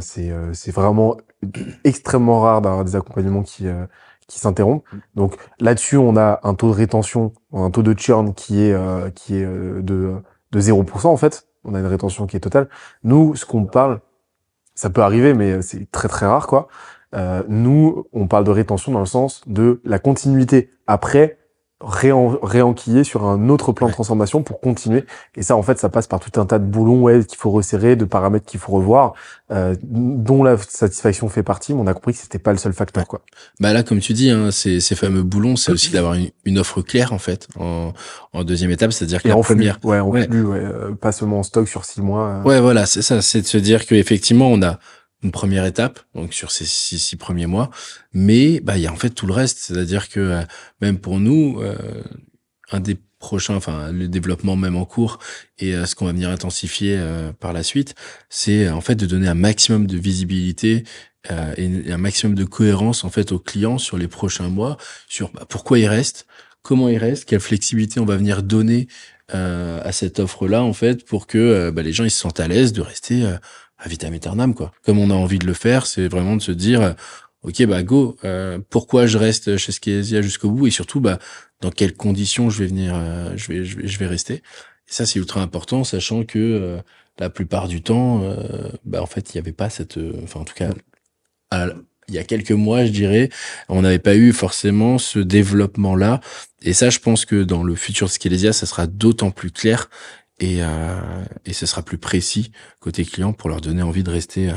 C'est vraiment extrêmement rare d'avoir des accompagnements qui s'interrompent. Donc là-dessus, on a un taux de rétention, un taux de churn qui est de 0% en fait. On a une rétention qui est totale. Nous, ce qu'on parle, ça peut arriver, mais c'est très très rare, quoi. Nous, on parle de rétention dans le sens de la continuité après réenquiller sur un autre plan de transformation pour continuer. Et ça, en fait, ça passe par tout un tas de boulons qu'il faut resserrer, de paramètres qu'il faut revoir, dont la satisfaction fait partie, mais on a compris que c'était pas le seul facteur, quoi. Bah là, comme tu dis, hein, ces fameux boulons, c'est aussi d'avoir une offre claire, en fait, en deuxième étape, c'est-à-dire que Et la en flux, première... pas seulement en stock sur 6 mois. Ouais, voilà, c'est ça, c'est de se dire qu'effectivement, on a une première étape, donc sur ces six premiers mois, mais bah il y a en fait tout le reste, c'est-à-dire que même pour nous, un des prochains, enfin le développement même en cours et ce qu'on va venir intensifier par la suite, c'est en fait de donner un maximum de visibilité et un maximum de cohérence en fait aux clients sur les prochains mois, sur pourquoi ils restent, comment ils restent, quelle flexibilité on va venir donner à cette offre-là en fait pour que les gens ils se sentent à l'aise de rester à vitam aeternam, quoi. Comme on a envie de le faire, c'est vraiment de se dire ok, go, pourquoi je reste chez Skelesia jusqu'au bout et surtout dans quelles conditions je vais venir je vais rester. Et ça c'est ultra important, sachant que la plupart du temps en fait il y avait pas cette en tout cas il y a quelques mois, je dirais, on n'avait pas eu forcément ce développement-là. Et ça, je pense que dans le futur de Skelesia, ça sera d'autant plus clair et ce sera plus précis côté client pour leur donner envie de rester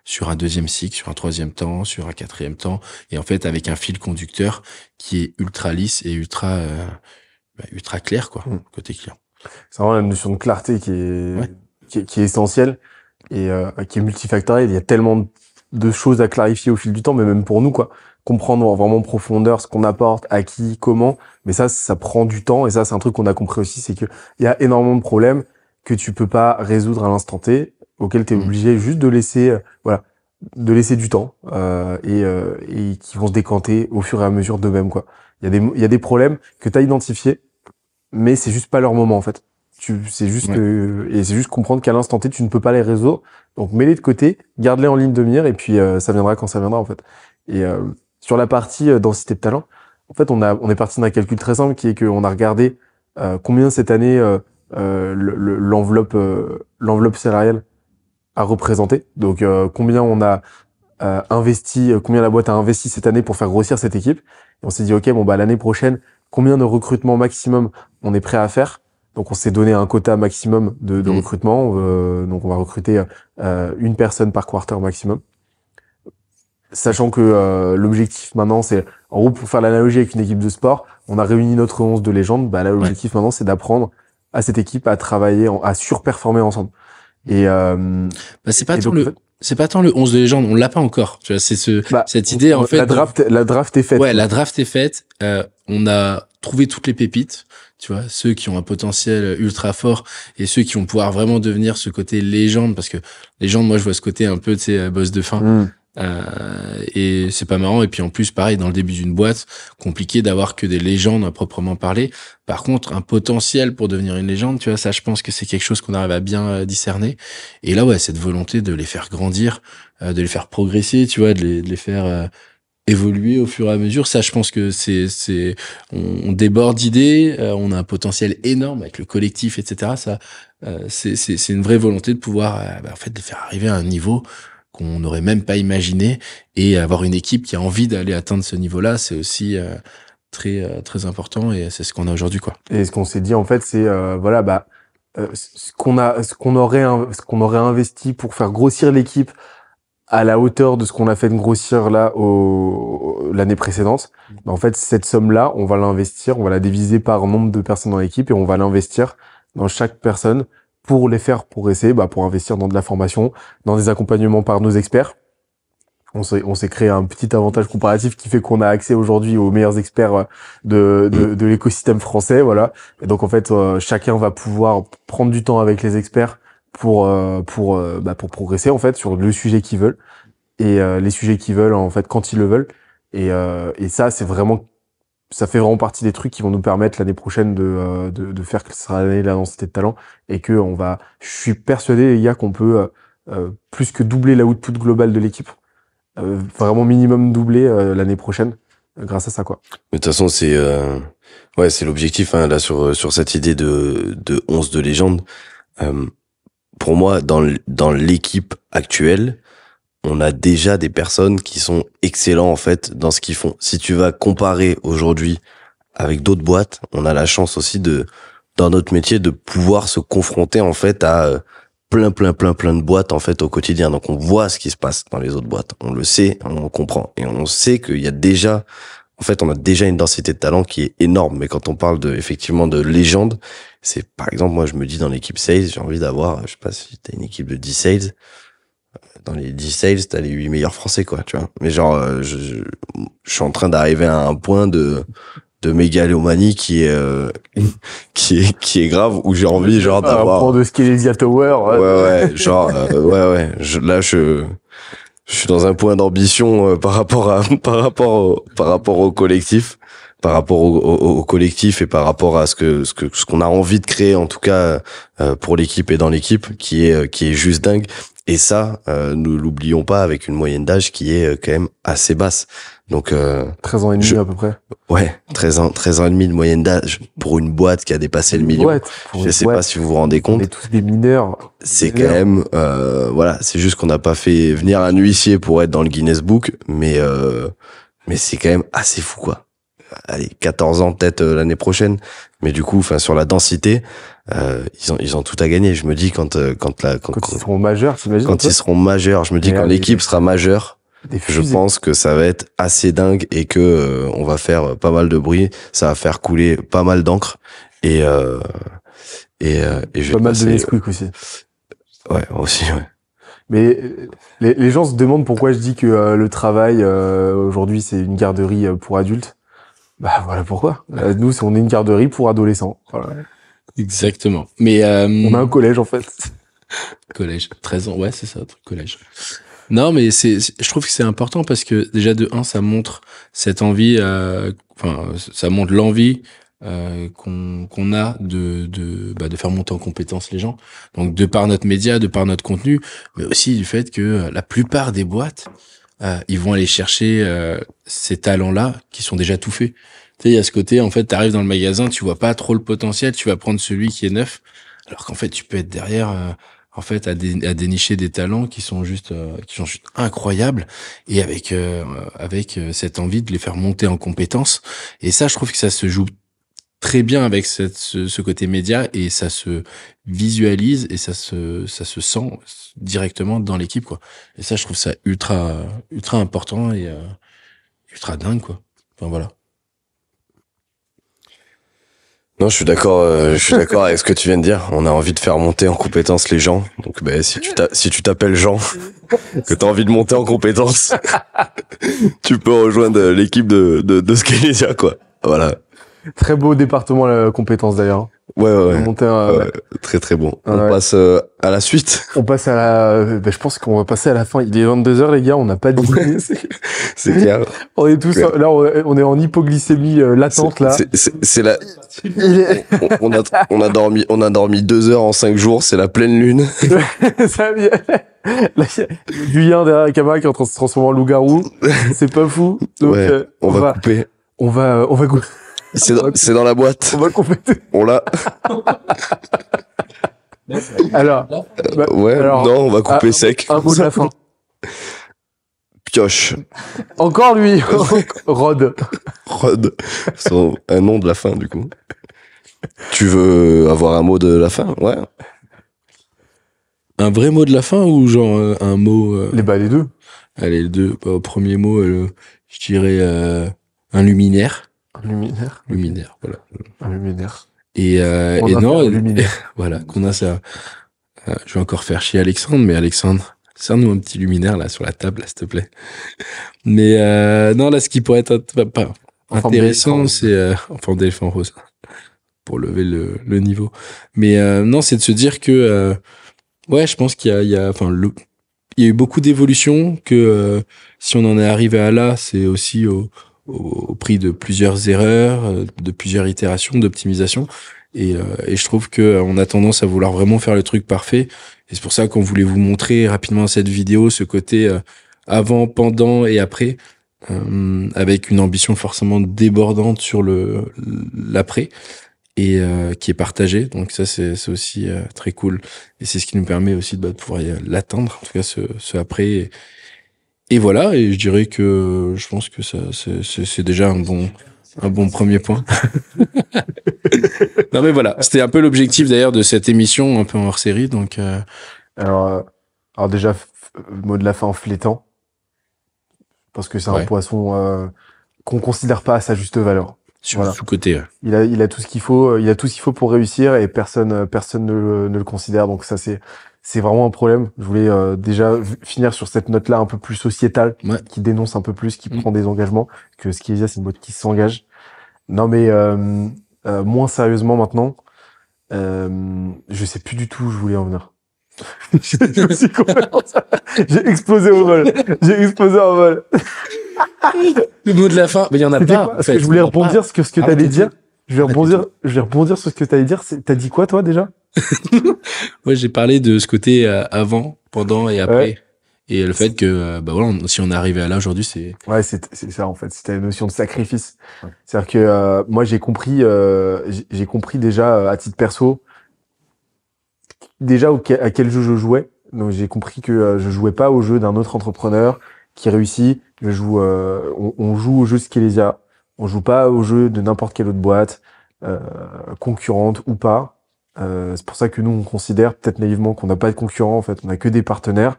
sur un deuxième cycle, sur un troisième temps, sur un quatrième temps, et en fait avec un fil conducteur qui est ultra lisse et ultra clair, quoi, côté client. C'est vraiment la notion de clarté qui est essentielle et qui est multifactorielle. Il y a tellement de choses à clarifier au fil du temps, mais même pour nous, quoi. Comprendre vraiment en profondeur ce qu'on apporte, à qui, comment. Mais ça prend du temps. Et ça, c'est un truc qu'on a compris aussi, c'est que il y a énormément de problèmes que tu peux pas résoudre à l'instant T, auxquels tu es obligé juste de laisser, de laisser du temps, et qui vont se décanter au fur et à mesure d'eux-mêmes, quoi. Il y a des problèmes que tu as identifiés, mais c'est juste pas leur moment, en fait. C'est juste comprendre qu'à l'instant T, tu ne peux pas les résoudre. Donc, mets-les de côté, garde-les en ligne de mire, et puis, ça viendra quand ça viendra, en fait. Et, sur la partie densité de talent, en fait, on est parti d'un calcul très simple qui est qu'on a regardé, combien cette année, l'enveloppe salariale a représenté. Donc, combien on a, investi, combien la boîte a investi cette année pour faire grossir cette équipe. Et on s'est dit, OK, l'année prochaine, combien de recrutements maximum on est prêt à faire? Donc, on s'est donné un quota maximum de recrutement. Donc, on va recruter une personne par quarter maximum. Sachant que l'objectif maintenant, c'est, en gros, pour faire l'analogie avec une équipe de sport, on a réuni notre 11 de légende. Là, l'objectif maintenant, c'est d'apprendre à cette équipe à travailler, à surperformer ensemble. Et c'est pas tant le 11 de légende, on l'a pas encore. Tu vois, c'est cette idée en fait. La draft est faite. Ouais, la draft est faite. On a trouvé toutes les pépites. Tu vois, ceux qui ont un potentiel ultra fort et ceux qui vont pouvoir vraiment devenir ce côté légende, parce que légende, moi, je vois ce côté un peu, tu sais, boss de fin. Et c'est pas marrant. Et puis en plus, pareil, dans le début d'une boîte, compliqué d'avoir que des légendes à proprement parler. Par contre, un potentiel pour devenir une légende, tu vois, ça, je pense que c'est quelque chose qu'on arrive à bien discerner. Et là, ouais, cette volonté de les faire grandir, de les faire progresser, tu vois, de les faire évoluer au fur et à mesure. Ça, je pense que on déborde d'idées, on a un potentiel énorme avec le collectif, etc. Ça, c'est une vraie volonté de pouvoir, en fait, les faire arriver à un niveau qu'on n'aurait même pas imaginé, et avoir une équipe qui a envie d'aller atteindre ce niveau-là, c'est aussi très important, et c'est ce qu'on a aujourd'hui, quoi. Et ce qu'on s'est dit, en fait, c'est ce qu'on aurait investi pour faire grossir l'équipe à la hauteur de ce qu'on a fait de grossir là l'année précédente. En fait, cette somme-là, on va l'investir, on va la diviser par nombre de personnes dans l'équipe, et on va l'investir dans chaque personne pour les faire progresser, pour investir dans de la formation, dans des accompagnements par nos experts. On s'est créé un petit avantage comparatif qui fait qu'on a accès aujourd'hui aux meilleurs experts de l'écosystème français, voilà. Et donc en fait, chacun va pouvoir prendre du temps avec les experts pour progresser en fait sur le sujet qu'ils veulent, et les sujets qu'ils veulent en fait quand ils le veulent. Et ça ça fait vraiment partie des trucs qui vont nous permettre l'année prochaine de faire que ce sera l'année de la densité de talent, et que je suis persuadé, les gars, qu'on peut plus que doubler l'output global de l'équipe, vraiment minimum doubler l'année prochaine grâce à ça, quoi. Mais de toute façon, c'est l'objectif, hein, là, sur cette idée de 11 de légende. Pour moi, dans l'équipe actuelle, on a déjà des personnes qui sont excellents en fait dans ce qu'ils font. Si tu vas comparer aujourd'hui avec d'autres boîtes, on a la chance aussi dans notre métier, de pouvoir se confronter en fait à plein de boîtes en fait au quotidien. Donc on voit ce qui se passe dans les autres boîtes. On le sait, on comprend, et on sait qu'il y a déjà, en fait, on a déjà une densité de talent qui est énorme. Mais quand on parle effectivement de légende, c'est, par exemple, moi je me dis, dans l'équipe sales, j'ai envie d'avoir, je sais pas si t'as une équipe de 10 sales. Dans les 10 sales, t'as les 8 meilleurs français, quoi, tu vois. Mais genre, je suis en train d'arriver à un point de mégalomanie qui est grave, où j'ai envie, genre, d'avoir... Un point de Scalesia Tower. Ouais, genre, là, je suis dans un point d'ambition par rapport au collectif, par rapport au collectif, et par rapport à ce qu'on a envie de créer, en tout cas, pour l'équipe et dans l'équipe, qui est juste dingue. Et ça, nous l'oublions pas, avec une moyenne d'âge qui est quand même assez basse. Donc 13 ans et demi à peu près. Ouais, 13 ans et demi de moyenne d'âge pour une boîte qui a dépassé le million. Je sais pas si vous vous rendez compte. On est tous des mineurs. C'est quand même voilà, c'est juste qu'on n'a pas fait venir un huissier pour être dans le Guinness Book, mais c'est quand même assez fou, quoi. Allez, 14 ans peut-être l'année prochaine, mais du coup, enfin, sur la densité, ils ont tout à gagner. Je me dis quand ils seront majeurs, t'imagines? Quand ils seront majeurs, je me dis, quand l'équipe sera majeure, je pense que ça va être assez dingue, et que on va faire pas mal de bruit, ça va faire couler pas mal d'encre, et je pas mal de Nesquik aussi. Ouais, aussi, ouais. Mais les gens se demandent pourquoi je dis que le travail aujourd'hui c'est une garderie pour adultes. Bah voilà pourquoi. Nous, on est une garderie pour adolescents. Voilà. Exactement. Mais on a un collège en fait. Collège, 13 ans, ouais, c'est ça, collège. Non, mais je trouve que c'est important, parce que déjà de 1, ça montre cette envie, ça montre l'envie qu'on a de faire monter en compétence les gens. Donc de par notre média, de par notre contenu, mais aussi du fait que la plupart des boîtes, ils vont aller chercher ces talents-là qui sont déjà tout faits. Tu sais, il y a ce côté, en fait, t'arrives dans le magasin, tu vois pas trop le potentiel, tu vas prendre celui qui est neuf, alors qu'en fait, tu peux être derrière, en fait, à dénicher des talents qui sont juste incroyables, et avec cette envie de les faire monter en compétences. Et ça, je trouve que ça se joue très bien avec ce côté média, et ça se visualise, et ça se sent directement dans l'équipe, quoi. Et ça, je trouve ça ultra important, et ultra dingue, quoi. Enfin voilà. Non, je suis d'accord avec ce que tu viens de dire. On a envie de faire monter en compétences les gens. Donc, si tu t'appelles Jean, que t'as envie de monter en compétences, tu peux rejoindre l'équipe de Scalesia, quoi. Voilà. Très beau département, la compétence, d'ailleurs. Ouais. Monter un- Ouais, très très bon. Ah, On ouais. passe à la suite. On passe à la... je pense qu'on va passer à la fin. Il est 22h, les gars, on n'a pas dit. C'est clair. On est tous... Ouais. Là, on est en hypoglycémie latente, là. C'est la... Il est... on a dormi 2 heures en 5 jours, c'est la pleine lune. Ça vient... Là, il y a Julien derrière la caméra qui est en train de se transformer en loup-garou. C'est pas fou. Donc, Ouais, on va couper. on va C'est dans la boîte. on va compléter. On l'a. Alors, bah, Ouais, alors, non, on va couper sec. un mot de la fin. Pioche. Encore lui, Rod. Rod. C'est un nom de la fin, du coup. Tu veux avoir un mot de la fin? Ouais. Un vrai mot de la fin ou genre un mot Les deux. Allez, le deux. Bah, au premier mot, je dirais un luminaire. Un luminaire. Luminaire, voilà. Un luminaire. Et On a non, fait un luminaire. voilà, qu'on a ça. Je vais encore faire chier Alexandre, mais Alexandre, sers-nous un petit luminaire là sur la table, là, s'il te plaît. Mais non, là, ce qui pourrait être pas En forme intéressant, d'éléphant c'est en forme d'éléphant rose pour lever le niveau. Mais non, c'est de se dire que ouais, je pense qu'il y a il y a eu beaucoup d'évolutions, que si on en est arrivé à là, c'est aussi au prix de plusieurs erreurs, de plusieurs itérations, d'optimisation. Et je trouve que on a tendance à vouloir vraiment faire le truc parfait. Et c'est pour ça qu'on voulait vous montrer rapidement cette vidéo, ce côté avant, pendant et après, avec une ambition forcément débordante sur l'après. Et qui est partagé, donc ça c'est aussi très cool, et c'est ce qui nous permet aussi de pouvoir l'atteindre, en tout cas ce après, et voilà. Et je dirais que je pense que ça c'est déjà un bon premier point. Non mais voilà, c'était un peu l'objectif d'ailleurs de cette émission un peu en hors série, donc Alors déjà, mot de la fin en flétant. Parce que c'est un Ouais. poisson qu'on considère pas à sa juste valeur. Voilà. sous côté. Il a tout ce qu'il faut, il a tout ce qu'il faut pour réussir, et personne ne le considère. Donc ça, c'est vraiment un problème. Je voulais déjà finir sur cette note-là un peu plus sociétale, Ouais. qui dénonce un peu plus, qui Mm. prend des engagements, que Skelésia, c'est une boîte qui s'engage. Non mais moins sérieusement maintenant, je sais plus du tout où je voulais en venir. Je suis complètement- J'ai explosé au vol. J'ai explosé au vol. Le mot de la fin, mais il y en a C'était pas. quoi En Parce fait. que je voulais Il y en a rebondir sur ce que Ah, t'allais t'es dire. Je vais Ah, rebondir sur ce que t'allais dire. T'as dit quoi, toi, déjà? Ouais, j'ai parlé de ce côté avant, pendant et après. Ouais. Et le fait que, bah voilà, si on est arrivé à là aujourd'hui, c'est Ouais, c'est ça, en fait. C'était la notion de sacrifice. Ouais. C'est-à-dire que moi, j'ai compris déjà à titre perso, déjà à quel jeu je jouais. Donc, j'ai compris que je jouais pas au jeu d'un autre entrepreneur qui réussit. On joue au jeu Skelésia. On joue pas au jeu de n'importe quelle autre boîte, concurrente ou pas. C'est pour ça que nous, on considère peut-être naïvement qu'on n'a pas de concurrents. En fait, on a que des partenaires.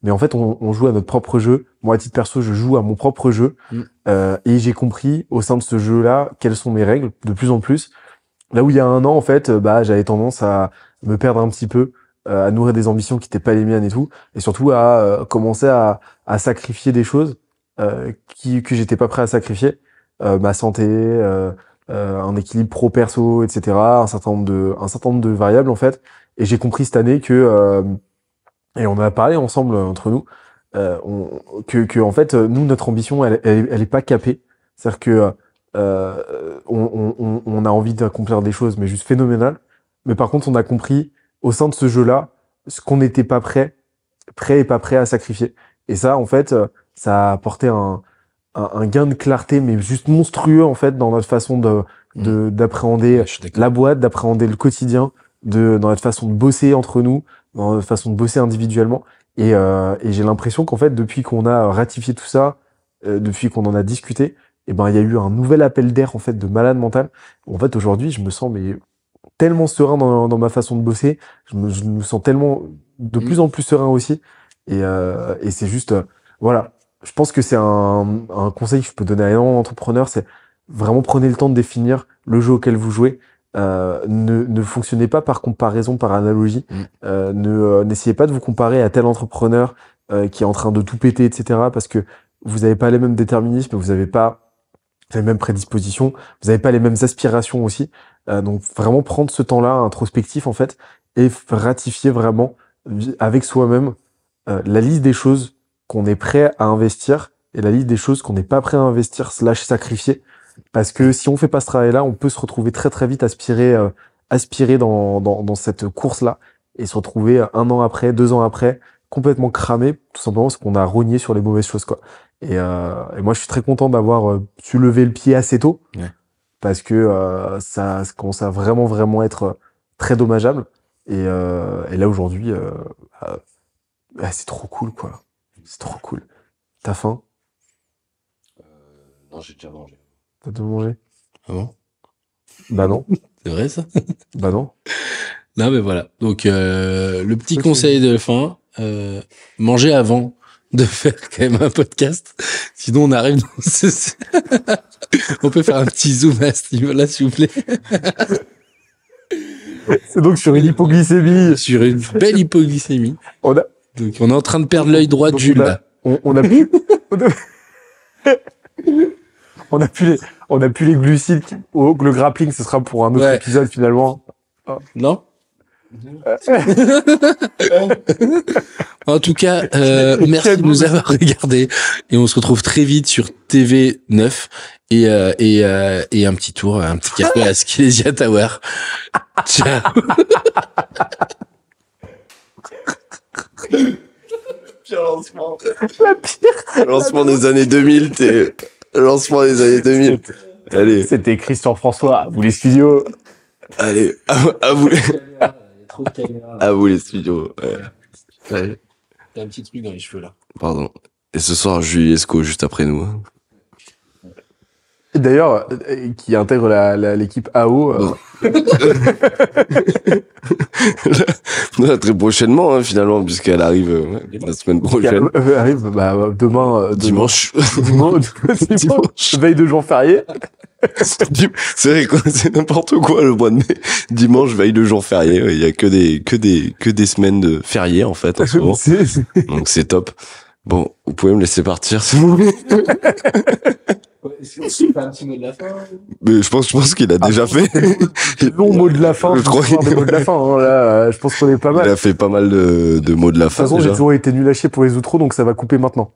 Mais en fait, on joue à notre propre jeu. Moi, à titre perso, je joue à mon propre jeu. Et j'ai compris au sein de ce jeu-là quelles sont mes règles de plus en plus. Là où il y a un an, en fait, j'avais tendance à me perdre un petit peu, à nourrir des ambitions qui n'étaient pas les miennes et tout, et surtout à commencer à sacrifier des choses que j'étais pas prêt à sacrifier, ma santé, un équilibre pro-perso, etc., un certain nombre de variables en fait. Et j'ai compris cette année que et on en a parlé ensemble entre nous, que en fait nous, notre ambition elle est pas capée. C'est-à-dire que on a envie d'accomplir des choses, mais juste phénoménales. Mais par contre, on a compris au sein de ce jeu-là ce qu'on n'était pas prêt et pas prêt à sacrifier. Et ça, en fait, ça a apporté un gain de clarté, mais juste monstrueux en fait dans notre façon d'appréhender je suis d'accord. la boîte, d'appréhender le quotidien, dans notre façon de bosser entre nous, dans notre façon de bosser individuellement. Et j'ai l'impression qu'en fait, depuis qu'on a ratifié tout ça, depuis qu'on en a discuté, et ben il y a eu un nouvel appel d'air en fait de malade mental. En fait, aujourd'hui, je me sens mais tellement serein dans ma façon de bosser. Je me sens tellement de plus en plus serein aussi. Et c'est juste voilà. Je pense que c'est un conseil que je peux donner à énormément d'entrepreneurs, c'est vraiment prenez le temps de définir le jeu auquel vous jouez. Ne fonctionnez pas par comparaison, par analogie. N'essayez pas de vous comparer à tel entrepreneur qui est en train de tout péter, etc. Parce que vous n'avez pas les mêmes déterminismes, vous n'avez pas les mêmes prédispositions, vous n'avez pas les mêmes aspirations aussi. Donc vraiment prendre ce temps-là introspectif en fait et ratifier vraiment avec soi-même la liste des choses qu'on est prêt à investir et la liste des choses qu'on n'est pas prêt à investir / sacrifier. Parce que si on fait pas ce travail-là, on peut se retrouver très très vite aspirer dans cette course-là et se retrouver 1 an après, 2 ans après, complètement cramé, tout simplement parce qu'on a rogné sur les mauvaises choses, quoi. Et moi, je suis très content d'avoir su lever le pied assez tôt, Ouais. parce que ça commence à vraiment, vraiment être très dommageable. Et là, aujourd'hui, c'est trop cool, quoi. C'est trop cool. T'as faim? Non, j'ai déjà mangé. T'as tout mangé? Ah bon? Bah non. C'est vrai, ça? Bah non. Non, mais voilà. Donc, le petit Ok. conseil de fin, manger avant de faire quand même un podcast. Sinon, on arrive dans on peut faire un petit zoom à ce niveau-là, s'il vous plaît. C'est donc sur une hypoglycémie. Sur une belle hypoglycémie. On a, Donc, on est en train de perdre l'œil droit de Donc, Jules, là. on a plus, on a plus les glucides. Le grappling, ce sera pour un autre Ouais. épisode finalement. Non? En tout cas, merci de nous avoir regardés et on se retrouve très vite sur TV9 et un petit tour, un petit café à Skilesia Tower. Ciao. Pire lancement. Lancement des années 2000, lancement des années 2000. Allez, C'était Christian François, à vous les studios. allez, à vous les, à vous les studios. Ouais. Ouais. T'as un petit truc dans les cheveux là. Pardon. Et ce soir, Julie Esco juste après nous. Et d'ailleurs, qui intègre l'équipe AO. Très prochainement, hein, finalement, puisqu'elle arrive la semaine qui prochaine. arrive demain. Dimanche. Dimanche. Veille de jour férié. C'est vrai, quoi, c'est n'importe quoi le mois de mai. Dimanche, veille de jour férié. Il y a que des semaines de fériés, en fait, en ce moment. Donc c'est top. Bon, vous pouvez me laisser partir, s'il vous plaît. Est-ce qu'on se fait un petit mot de la fin? Mais je pense qu'il a déjà fait. Long mot de la fin. Je crois des mots de la fin. Hein, là, je pense qu'on est pas mal. Il a fait pas mal de mots de la De toute fin, façon, j'ai déjà. toujours été nul à chier pour les outros, donc ça va couper maintenant.